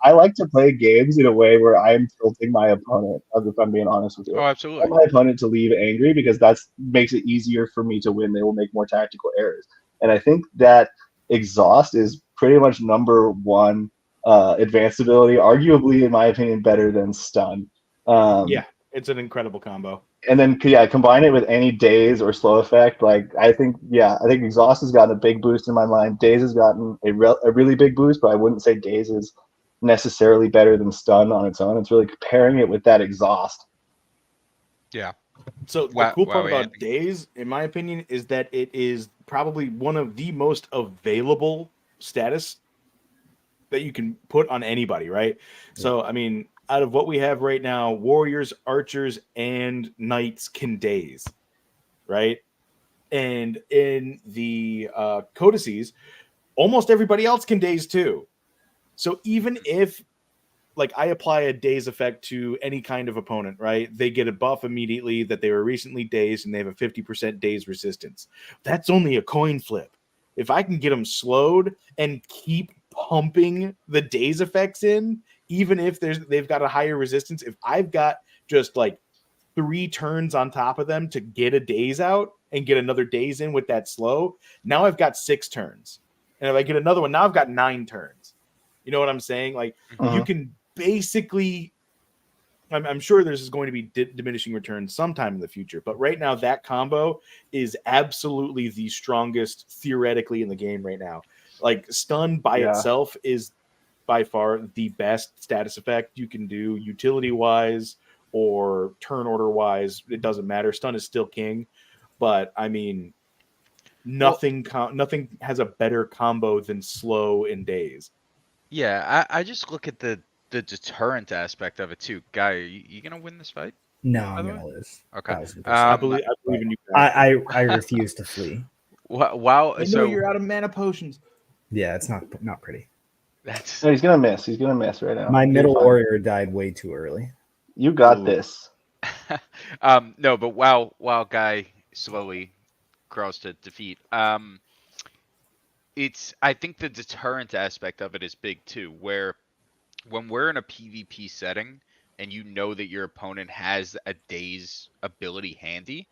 I like to play games in a way where I'm tilting my opponent, if I'm being honest with you. Oh, I absolutely. want my opponent to leave angry because that makes it easier for me to win. They will make more tactical errors. And I think that exhaust is pretty much number one advanced ability, arguably, in my opinion, better than stun. Yeah, it's an incredible combo. And then combine it with any daze or slow effect. I think exhaust has gotten a big boost in my mind. Daze has gotten a really big boost, but I wouldn't say daze is necessarily better than stun on its own. It's really pairing it with that exhaust. Yeah. So the cool part about daze, in my opinion, is that it is probably one of the most available status that you can put on anybody, right? Yeah. So, I mean, out of what we have right now, warriors, archers, and knights can daze, right? And in the codices, almost everybody else can daze too. So even if, like, I apply a daze effect to any kind of opponent, right? They get a buff immediately that they were recently dazed, and they have a 50% daze resistance. That's only a coin flip. If I can get them slowed and keep pumping the daze effects in, even if they've got a higher resistance, if I've got just like 3 turns on top of them to get a daze out and get another daze in with that slow, now I've got 6 turns. And if I get another one, now I've got 9 turns. You know what I'm saying? Like, you can basically, I'm sure there's going to be diminishing returns sometime in the future, but right now that combo is absolutely the strongest theoretically in the game right now. Like, stun by itself is by far the best status effect you can do, utility wise or turn order wise. It doesn't matter. Stun is still king, but I mean, nothing has a better combo than slow and daze. Yeah, I just look at the deterrent aspect of it too. Guy, are you gonna win this fight? No, I'm gonna lose. Okay. I believe in you guys. I refuse to flee. Wow. I know you're out of mana potions. Yeah, it's not pretty. No, he's gonna miss. He's gonna miss right now. My middle warrior died way too early. You got this. No, but while Guy slowly crawls to defeat, I think the deterrent aspect of it is big too, where when we're in a PvP setting and you know that your opponent has a daze ability handy,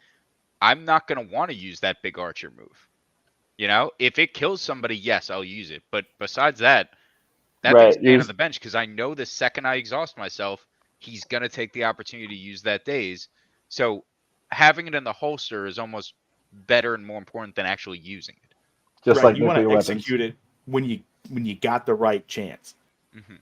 I'm not going to want to use that big archer move. You know, if it kills somebody, yes, I'll use it. But besides that thing's man on the bench, because I know the second I exhaust myself, he's going to take the opportunity to use that daze. So having it in the holster is almost better and more important than actually using it. Just like you want to execute it when you got the right chance. Mm-hmm.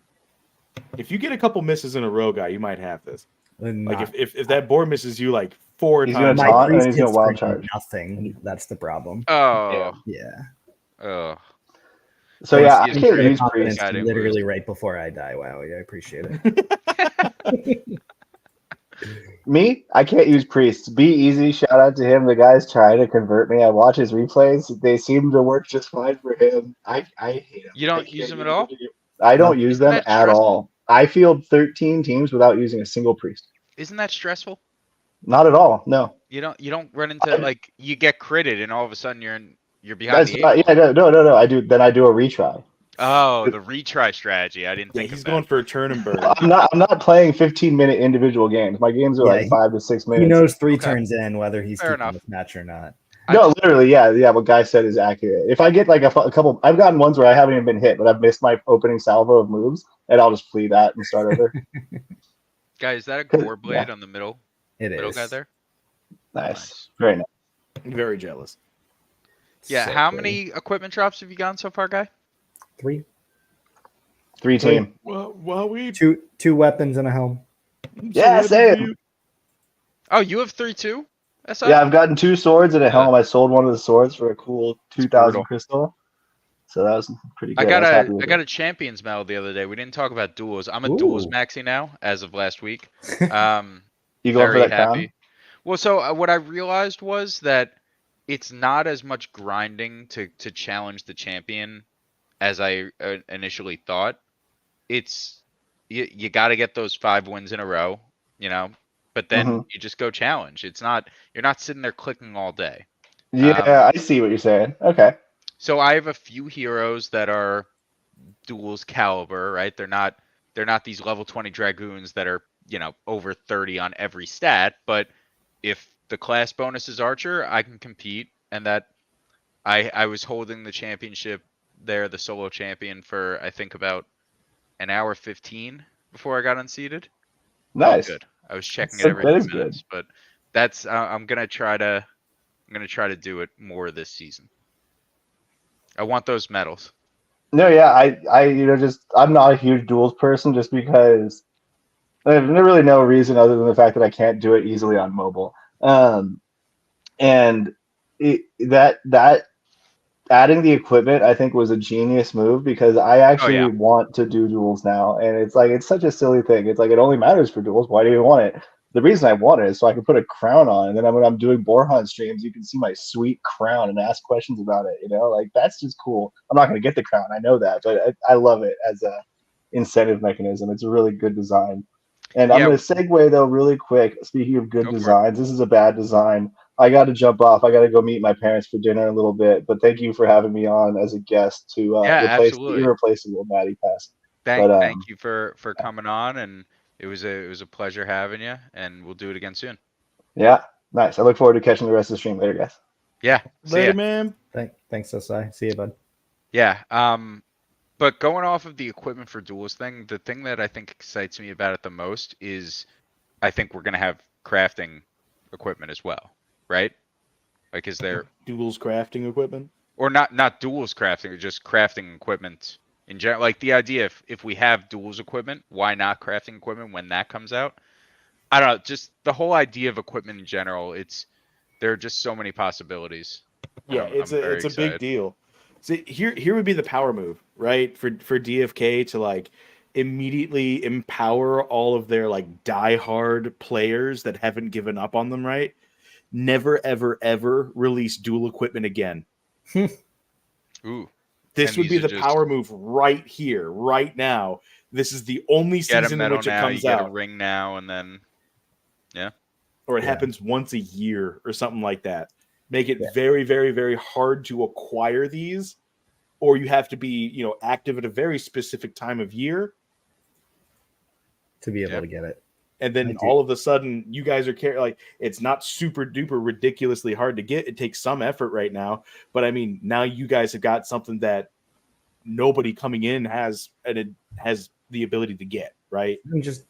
If you get a couple misses in a row, Guy, you might have this. Like if that boar misses you like 4 times, my priest is gonna wild charge. Nothing. That's the problem. Oh yeah. Oh. So yeah, I can't use priest literally right before I die. Wow, yeah, I appreciate it. Me, I can't use priests. Be easy. Shout out to him. The guy's trying to convert me. I watch his replays. They seem to work just fine for him. I hate him. You don't use them at all? I don't use them at all. I field 13 teams without using a single priest. Isn't that stressful? Not at all. No. You don't run into like you get critted and all of a sudden you're behind the No. I do a retry. Oh, the retry strategy. I didn't Yeah, think he's of going that. for a turn and burn. I'm not playing 15-minute individual games. My games are Yeah, like 5 to 6 He minutes. knows 3 Okay. turns in whether he's Fair keeping enough. this match or not. No, literally, yeah. What Guy said is accurate. If I get like a couple, I've gotten ones where I haven't even been hit, but I've missed my opening salvo of moves, and I'll just flee that and start over. Guy, is that a 'Cause- gore blade on the middle It guy is. there? Nice, very nice. Very jealous. Yeah. So How pretty. many equipment drops have you gotten so far, Guy? 3. 3 team. Well, we. Two weapons and a helm. Yeah, same. Oh, you have 3 too? SI? Yeah, I've gotten 2 swords and a helm. I sold one of the swords for a cool 2,000 brutal. crystal, so that was pretty I good. got was happy with I it. got a champions medal the other day. We didn't talk about duels. I'm a Ooh. duels maxi now as of last week. You going for Very that happy. crown? Well, so what I realized was that it's not as much grinding to challenge the champion as I initially thought. It's you got to get those 5 wins in a row, you know, but then you just go challenge. It's not you're not sitting there clicking all day. Yeah, I see what you're saying. Okay. So I have a few heroes that are duels caliber, right? They're not these level 20 dragoons that are, you know, over 30 on every stat, but if the class bonus is archer, I can compete, and that I was holding the championship there, the solo champion, for I think about an hour 15 before I got unseated. Nice. Felt good. I was checking it So- every that few is good. minutes, but that's I'm gonna try to do it more this season. I want those medals. No, yeah, just I'm not a huge duels person, just because there's really no reason other than the fact that I can't do it easily on mobile. And that adding the equipment, I think, was a genius move, because I actually want to do duels now, and it's like, it's such a silly thing. It's like, it only matters for duels. Why do you want it? The reason I want it is so I can put a crown on, and then when I'm doing boar hunt streams, you can see my sweet crown and ask questions about it. You know, like, that's just cool. I'm not going to get the crown, I know that, but I love it as a incentive mechanism. It's a really good design. And I'm going to segue though really quick. Speaking of good designs, this is a bad design. I got to jump off. I got to go meet my parents for dinner in a little bit. But thank you for having me on as a guest to replace the irreplaceable Matty Pass. Thank you for coming on, and it was a pleasure having you, and we'll do it again soon. Yeah, nice. I look forward to catching the rest of the stream later, guys. Yeah, later, man. Thanks, SI. See you, bud. Yeah. But going off of the equipment for duels thing, the thing that I think excites me about it the most is I think we're gonna have crafting equipment as well, right? Like, is there duels crafting equipment? Or not duels crafting, just crafting equipment in general. Like, the idea, if we have duels equipment, why not crafting equipment when that comes out? I don't know, just the whole idea of equipment in general, there are just so many possibilities. Yeah, it's a big deal. See, here would be the power move, right? For DFK to like immediately empower all of their like diehard players that haven't given up on them, right? Never ever ever release dual equipment again. Ooh. This would be the power move right here, right now. This is the only season in which it comes out. Get a ring now, and then or it happens once a year or something like that. Make it very, very, very hard to acquire these, or you have to be, active at a very specific time of year to be able to get it. And then all of a sudden, you guys are like, it's not super duper ridiculously hard to get. It takes some effort right now, but I mean, now you guys have got something that nobody coming in has, and it has the ability to get, right? And just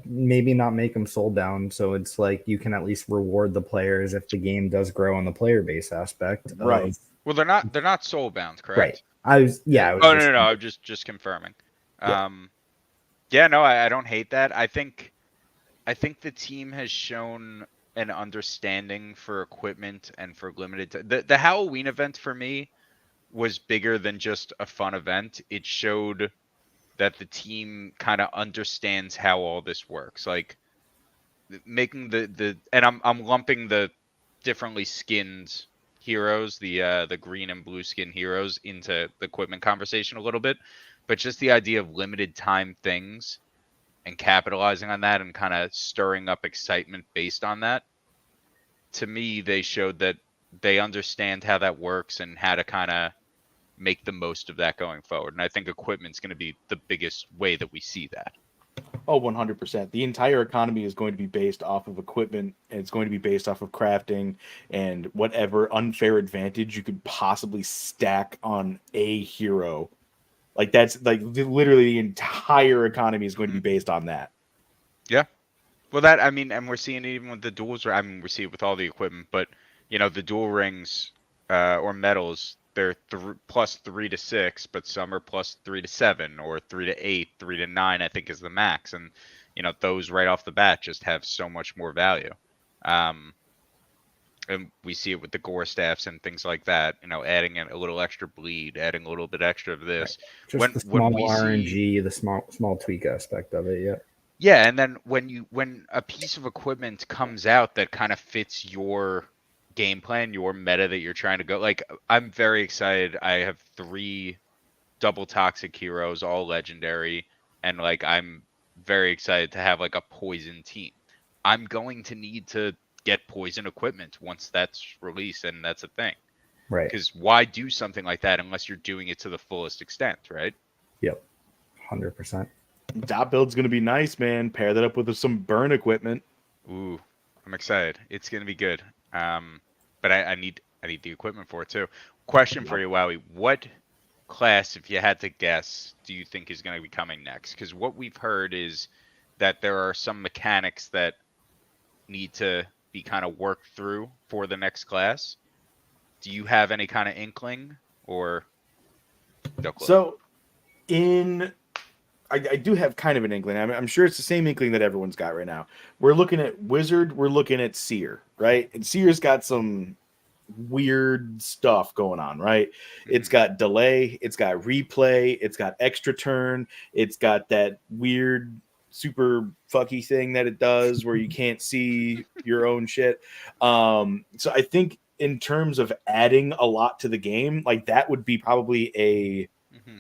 maybe not make them sold down, so it's like you can at least reward the players if the game does grow on the player base aspect. Right. Well, they're not soul bound, correct? Right. I was I'm just confirming. Yeah. I don't hate that. I think the team has shown an understanding for equipment and for limited. The Halloween event for me was bigger than just a fun event. It showed that the team kind of understands how all this works. Like, making and I'm lumping the differently skinned heroes, the green and blue skin heroes, into the equipment conversation a little bit, but just the idea of limited time things and capitalizing on that and kind of stirring up excitement based on that. To me, they showed that they understand how that works and how to kind of make the most of that going forward. And I think equipment's going to be the biggest way that we see that. Oh, 100%. The entire economy is going to be based off of equipment, and it's going to be based off of crafting and whatever unfair advantage you could possibly stack on a hero. Like that's like literally the entire economy is going to be based on that. Yeah. Well, that, I mean, and we're seeing it even with the duels. I mean, we see it with all the equipment, but you know, the dual rings or medals, they're +3 to 6, but some are +3 to 7 or 3 to 8, 3 to 9, I think is the max. And you know, those right off the bat just have so much more value. And we see it with the gore staffs and things like that. You know, adding in a little extra bleed, adding a little bit extra of this. Right. Just the small RNG, the small tweak aspect of it. Yeah. Yeah, and then when a piece of equipment comes out that kind of fits your game plan, your meta that you're trying to go, like I'm very excited. I have 3 double toxic heroes, all legendary, and like I'm very excited to have like a poison team. I'm going to need to get poison equipment once that's released, and that's a thing. Right. Because why do something like that unless you're doing it to the fullest extent, right? Yep. 100%. Dot build's going to be nice, man. Pair that up with some burn equipment. Ooh, I'm excited. It's going to be good. But I need the equipment for it too. Question for you, Wowee. What class, if you had to guess, do you think is going to be coming next? Because what we've heard is that there are some mechanics that need to be kind of worked through for the next class. Do you have any kind of inkling or no clue? So I do have kind of an inkling. I'm sure it's the same inkling that everyone's got right now. We're looking at Wizard, we're looking at Seer, right? And Seer's got some weird stuff going on, right? It's got delay, it's got replay, it's got extra turn, it's got that weird super fucky thing that it does where you can't see your own shit. So I think in terms of adding a lot to the game, like that would be probably a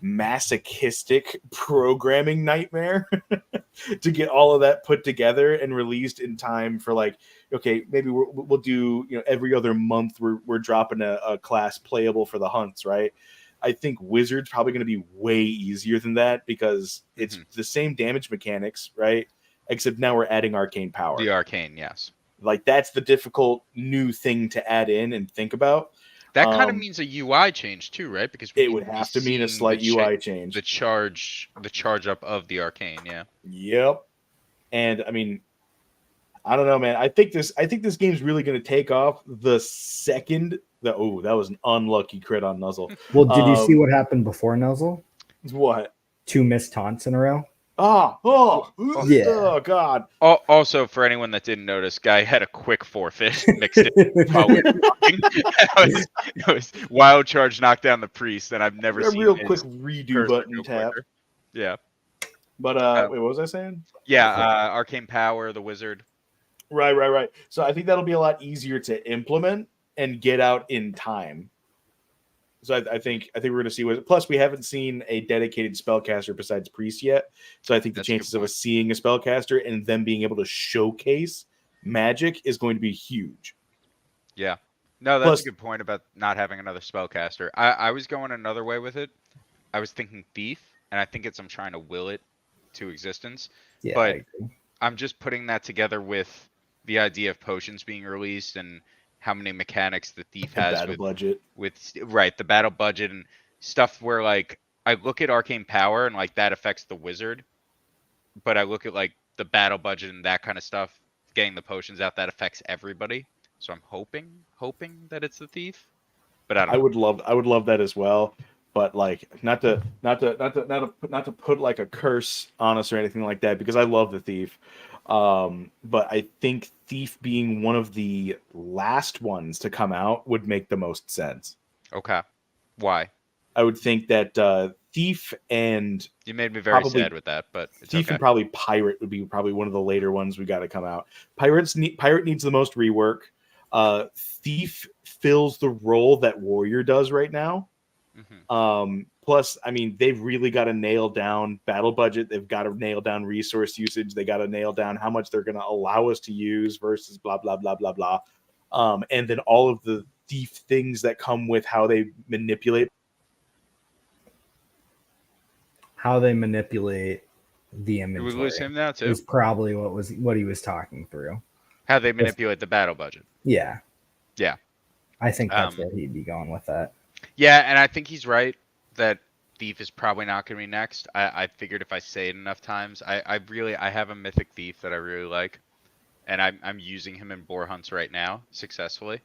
masochistic programming nightmare to get all of that put together and released in time for like, okay, maybe we'll do, you know, every other month we're dropping a class playable for the hunts, right? I think Wizard's probably going to be way easier than that because it's the same damage mechanics, right? Except now we're adding arcane power. The arcane, yes. Like that's the difficult new thing to add in and think about. That kind of means a UI change too, right? Because it would have to mean a slight UI change. The charge up of the arcane, yeah. Yep. And I mean, I don't know, man. I think this game's really going to take off the second. That was an unlucky crit on Nuzzle. Well, did you see what happened before Nuzzle? What? 2 missed taunts in a row. Yeah. Oh God. Also, for anyone that didn't notice, Guy had a quick forfeit mixed it while we were talking. It was wild charge knocked down the priest, and I've never seen a real quick redo button tap. Quicker. Yeah. But wait, what was I saying? Yeah, arcane power, the wizard. Right. So I think that'll be a lot easier to implement and get out in time. So I think we're going to see what. Plus, we haven't seen a dedicated spellcaster besides priest yet. So I think the chances of us seeing a spellcaster and them being able to showcase magic is going to be huge. Yeah. No, that's a good point about not having another spellcaster. I was going another way with it. I was thinking thief, and I think I'm trying to will it to existence. Yeah, but I'm just putting that together with the idea of potions being released and how many mechanics the thief has battle budget. The battle budget and stuff where like I look at arcane power and like that affects the wizard, but I look at like the battle budget and that kind of stuff, getting the potions out, that affects everybody. So I'm hoping that it's the thief, but I would love that as well. But like not to put like a curse on us or anything like that, because I love the thief. But I think thief being one of the last ones to come out would make the most sense. Okay. Why? I would think that thief and you made me very sad with that, but it's thief okay. And probably pirate would be probably one of the later ones we got to come out. Pirate needs the most rework. Thief fills the role that warrior does right now. Plus, I mean, they've really got to nail down battle budget. They've got to nail down resource usage. They got to nail down how much they're going to allow us to use versus blah, blah, blah, blah, blah. And then all of the thief things that come with how they manipulate how they manipulate the Did inventory. we lose him now too? Is probably what he was talking through. How they manipulate the battle budget. Yeah. Yeah. I think that's where he'd be going with that. Yeah, and I think he's right that Thief is probably not going to be next. I figured if I say it enough times, I have a mythic Thief that I really like, and I'm using him in boar hunts right now successfully.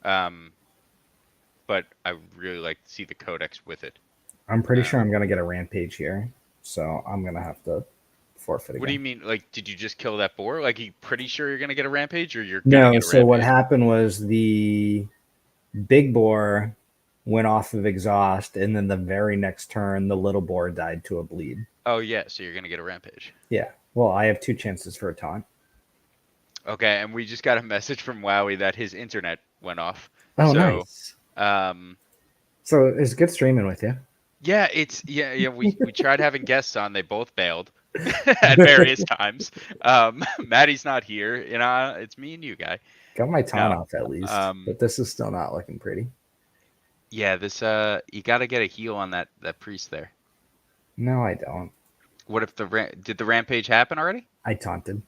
But I really like to see the codex with it. I'm pretty sure I'm going to get a rampage here, so I'm going to have to forfeit again. What do you mean? Like, did you just kill that boar? Like, you pretty sure you're going to get a rampage, or you're gonna No, get a so rampage? what happened was the big boar went off of exhaust, and then the very next turn, the little boar died to a bleed. Oh, yeah, so you're going to get a rampage. Yeah. Well, I have 2 chances for a taunt. Okay, and we just got a message from Wowee that his internet went off. Oh, So, nice. So it's good streaming with you. Yeah, we tried having guests on. They both bailed at various times. Matty's not here. You know, it's me and you, Guy. Got my taunt off at least, but this is still not looking pretty. Yeah, this you got to get a heal on that priest there. No, I don't. What if did the rampage happen already? I taunted.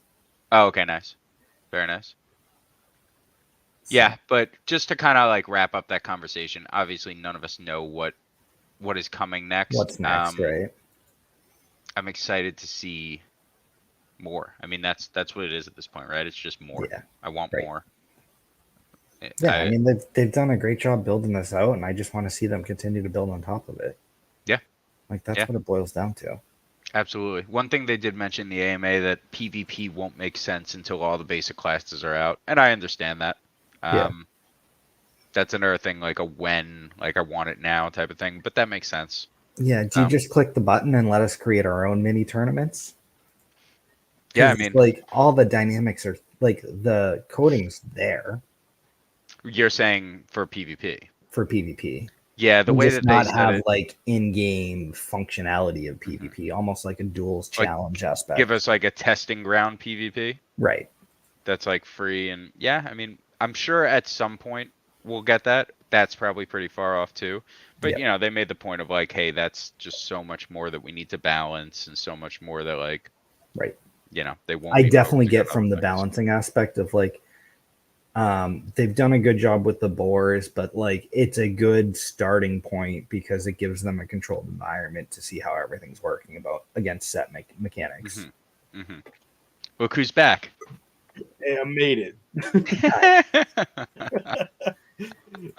Oh, okay, nice. Very nice. Yeah, but just to kind of like wrap up that conversation, obviously none of us know what is coming next. What's next, right? I'm excited to see more. I mean, that's what it is at this point, right? It's just more. Yeah, I want more. Yeah, I mean they've done a great job building this out, and I just want to see them continue to build on top of it. Yeah, like that's what it boils down to. Absolutely. One thing they did mention in the AMA that PvP won't make sense until all the basic classes are out, and I understand that. That's another thing, like a when, like I want it now type of thing, but that makes sense. Yeah, do you just click the button and let us create our own mini tournaments? Yeah, I mean, like all the dynamics are like the coding's there. You're saying for PvP? For PvP. Yeah, the way that they not said have it, like in-game functionality of PvP, almost like a duels challenge aspect. Give us like a testing ground PvP. Right. That's like free, and yeah, I mean, I'm sure at some point we'll get that. That's probably pretty far off too. But you know, they made the point of like, hey, that's just so much more that we need to balance, and so much more that like, right. You know, they won't. I definitely get from the balancing aspect of like, they've done a good job with the boars, but like it's a good starting point because it gives them a controlled environment to see how everything's working against set mechanics. Mm-hmm. Mm-hmm. Look who's back. Hey, I made it.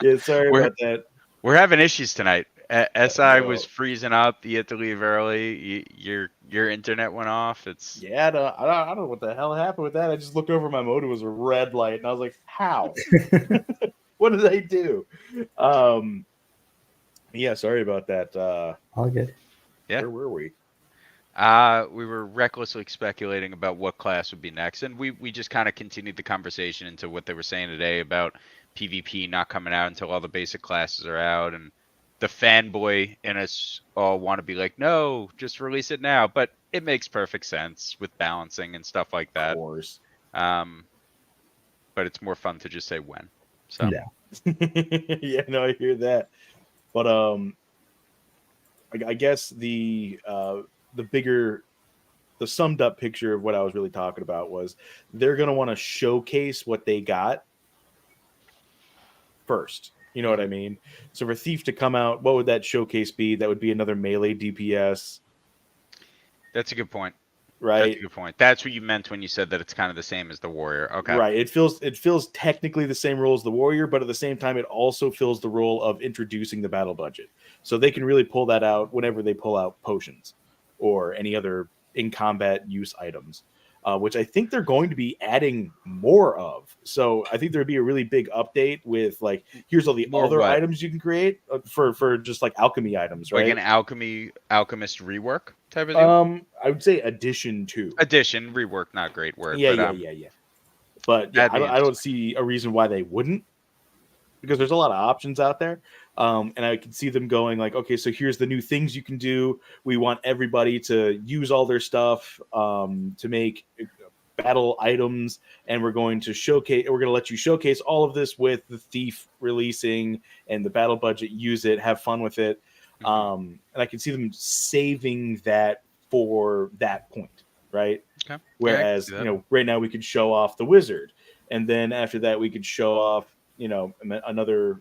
Yeah, sorry about that. We're having issues tonight. SI was freezing up. You had to leave early. Your internet went off. It's I don't know what the hell happened with that. I just looked over my mode. It was a red light, and I was like, "How? What did I do?" Yeah, sorry about that. All good. Yeah. Where were we? We were recklessly speculating about what class would be next, and we just kind of continued the conversation into what they were saying today about PvP not coming out until all the basic classes are out, and the fanboy in us all want to be like, no, just release it now. But it makes perfect sense with balancing and stuff like that. Of course. But it's more fun to just say when. So yeah, no, I hear that. But I guess the summed up picture of what I was really talking about was they're gonna want to showcase what they got first. You know what I mean? So for Thief to come out, what would that showcase be? That would be another melee DPS. That's a good point. Right. That's a good point. That's what you meant when you said that it's kind of the same as the warrior. Okay. Right. It feels technically the same role as the warrior, but at the same time, it also fills the role of introducing the battle budget. So they can really pull that out whenever they pull out potions or any other in combat use items, which I think they're going to be adding more of. So I think there'd be a really big update with like, here's all the other items you can create for just like alchemy items, right? Like an alchemist rework type of thing? I would say addition to. Addition, rework, not great word. Yeah. But yeah, I don't see a reason why they wouldn't, because there's a lot of options out there. And I can see them going like, okay, so here's the new things you can do. We want everybody to use all their stuff to make battle items, and we're going to let you showcase all of this with the Thief releasing and the battle budget. Use it, have fun with it. And I can see them saving that for that point, right? Okay. Whereas, right now we could show off the wizard, and then after that we could show off, another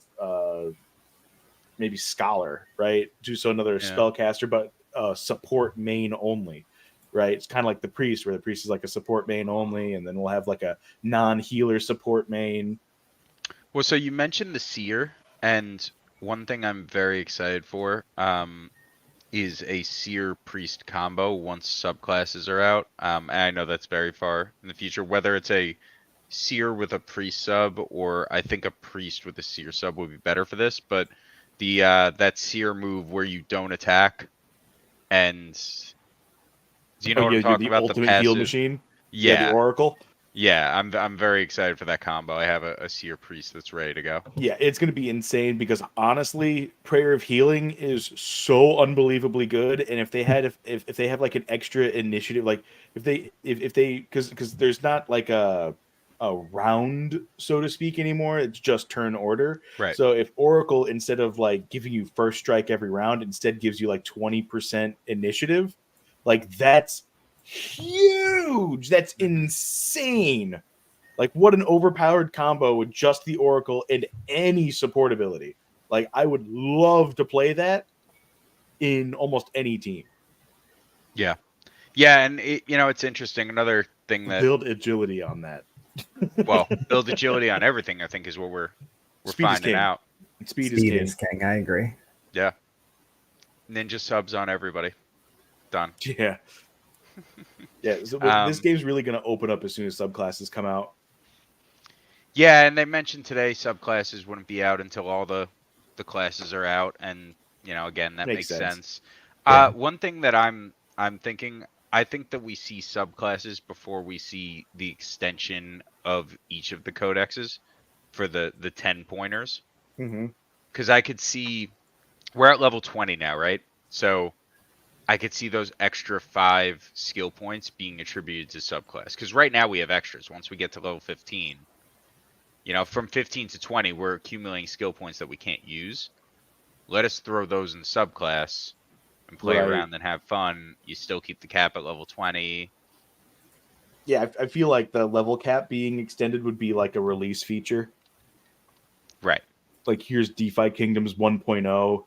maybe scholar, right? So another spellcaster, but support main only, right? It's kind of like the priest, where the priest is like a support main only, and then we'll have like a non-healer support main. Well, so you mentioned the seer, and one thing I'm very excited for is a seer priest combo once subclasses are out. And I know that's very far in the future. Whether it's a seer with a priest sub, or I think a priest with a seer sub would be better for this. But the that seer move where you don't attack, and do you know what I'm talking about? Ultimate the passive heal machine. Yeah, the Oracle. Yeah, I'm very excited for that combo. I have a seer priest that's ready to go. Yeah, it's going to be insane because honestly, Prayer of Healing is so unbelievably good. And if they had if they have like an extra initiative, like if they because there's not like a round, so to speak, anymore. It's just turn order. Right. So if Oracle, instead of like giving you first strike every round, instead gives you like 20% initiative, like that's huge. That's insane. Like, what an overpowered combo with just the Oracle and any support ability. Like, I would love to play that in almost any team. Yeah. Yeah, and it's interesting. Another thing that build agility on that. Well, build agility on everything, I think, is what we're finding out. Speed is king. I agree. Yeah. Ninja subs on everybody. Done. Yeah. Yeah. So this game's really going to open up as soon as subclasses come out. Yeah, and they mentioned today subclasses wouldn't be out until all the classes are out, and again, that makes sense. Yeah. One thing that I'm thinking, I think that we see subclasses before we see the extension of each of the codexes for the 10 pointers. Because I could see we're at level 20 now, right? So I could see those extra 5 skill points being attributed to subclass. Because right now we have extras. Once we get to level 15, from 15 to 20, we're accumulating skill points that we can't use. Let us throw those in subclass and play around and have fun. You still keep the cap at level 20. Yeah, I feel like the level cap being extended would be like a release feature. Right. Like, here's Defikingdoms 1.0.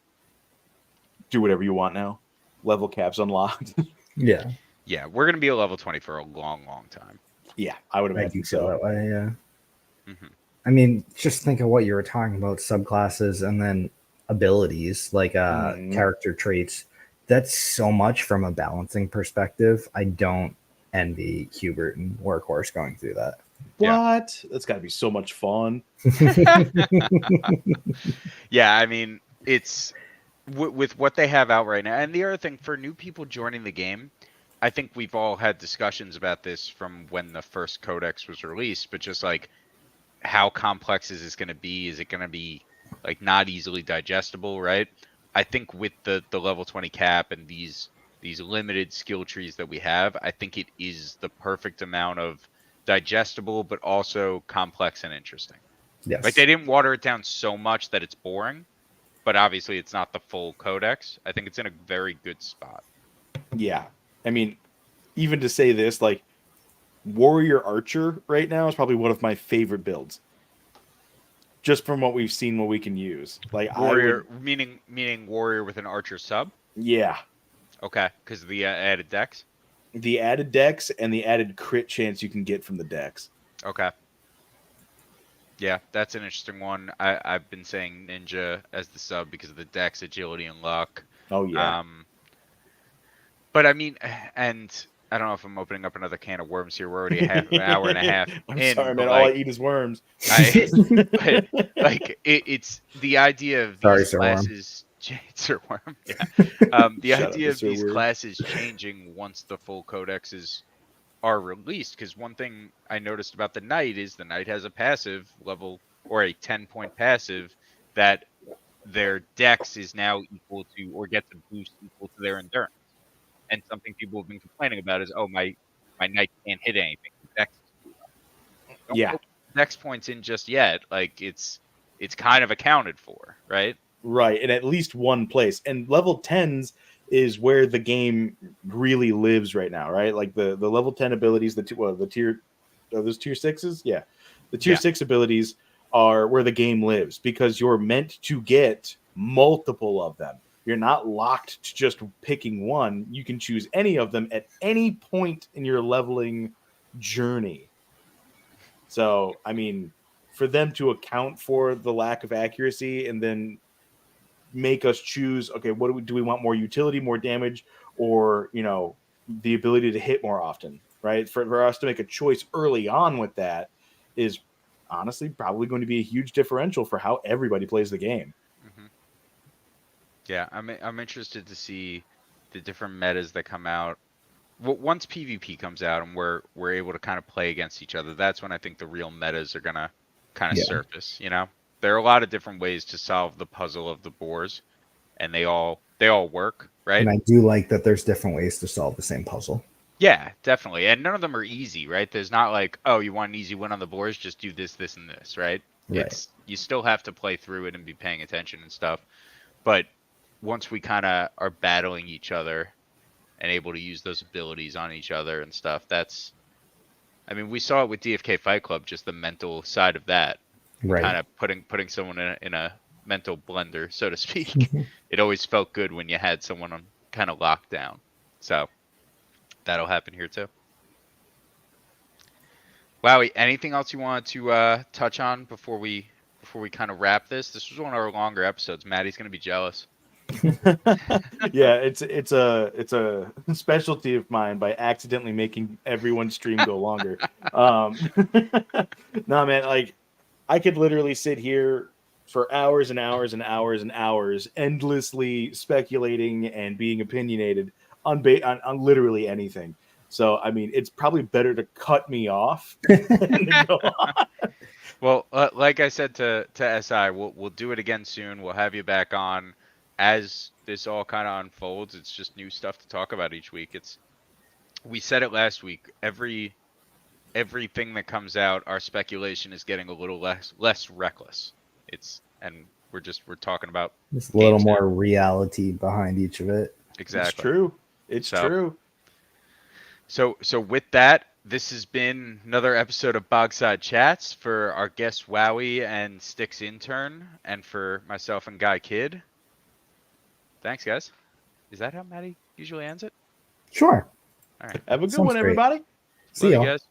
Do whatever you want now. Level caps unlocked. Yeah. Yeah, we're going to be at level 20 for a long, long time. Yeah, I would imagine so. That way, yeah. I mean, just think of what you were talking about, subclasses and then abilities, like character traits. That's so much from a balancing perspective. I don't envy Hubert and Workhorse going through that. What? Yeah. That's got to be so much fun. Yeah, I mean, it's with what they have out right now. And the other thing, for new people joining the game, I think we've all had discussions about this from when the first codex was released, but just like, how complex is this going to be? Is it going to be like not easily digestible, right? I think with the level 20 cap and these limited skill trees that we have, I think it is the perfect amount of digestible, but also complex and interesting. Yes. Like, they didn't water it down so much that it's boring, but obviously it's not the full codex. I think it's in a very good spot. Yeah. I mean, even to say this, like, Warrior Archer right now is probably one of my favorite builds. Just from what we've seen, what we can use. Like, Warrior, meaning Warrior with an Archer sub? Yeah. Okay, because of the added dex? The added dex and the added crit chance you can get from the dex. Okay. Yeah, that's an interesting one. I've been saying Ninja as the sub because of the dex, agility, and luck. Oh, yeah. But I mean, and I don't know if I'm opening up another can of worms here. We're already an hour and a half in. Sorry, man. All I eat is worms. But, like, it's the idea of these classes. Sir Worm. Yeah. The idea of these classes changing once the full codexes are released. Because one thing I noticed about the Knight is the Knight has a passive level, or a 10-point passive, that their dex is now equal to, or gets a boost equal to their endurance. And something people have been complaining about is, my Knight can't hit anything. Dex don't put dex points in just yet. Like, it's kind of accounted for, right? Right, in at least one place. And level 10s is where the game really lives right now, right? Like the level 10 abilities, the tier, are those tier 6s? Yeah. The tier 6 abilities are where the game lives because you're meant to get multiple of them. You're not locked to just picking one. You can choose any of them at any point in your leveling journey. So, I mean, for them to account for the lack of accuracy and then make us choose, okay, what do we want, more utility, more damage, or the ability to hit more often, right? For us to make a choice early on with that is honestly probably going to be a huge differential for how everybody plays the game. Mm-hmm. Yeah, I'm interested to see the different metas that come out. Once PvP comes out and we're able to kind of play against each other, that's when I think the real metas are gonna kind of surface. There are a lot of different ways to solve the puzzle of the boars, and they all work, right? And I do like that there's different ways to solve the same puzzle. Yeah, definitely. And none of them are easy, right? There's not like, oh, you want an easy win on the boars, just do this, this, and this, right? You still have to play through it and be paying attention and stuff. But once we kind of are battling each other and able to use those abilities on each other and stuff, we saw it with DFK Fight Club, just the mental side of that. Right. Kind of putting someone in a mental blender, so to speak. It always felt good when you had someone on kind of locked down. So that'll happen here too. Wowee, anything else you wanted to touch on before we kind of wrap this? This was one of our longer episodes. Matty's gonna be jealous. Yeah, it's a specialty of mine by accidentally making everyone's stream go longer. No, man, like I could literally sit here for hours and hours and hours and hours, endlessly speculating and being opinionated on literally anything. So, I mean, it's probably better to cut me off than to go on. Well, like I said to SI, we'll do it again soon. We'll have you back on as this all kind of unfolds. It's just new stuff to talk about each week. We said it last week. Everything that comes out, our speculation is getting a little less reckless. We're talking about just a little more reality behind each of it. Exactly. It's true. It's true. So with that, this has been another episode of Bogside Chats for our guest Wowee and StycksIntern, and for myself and Guy Kid. Thanks, guys. Is that how Matty usually ends it? Sure. All right. Have a good one, everybody. See you guys.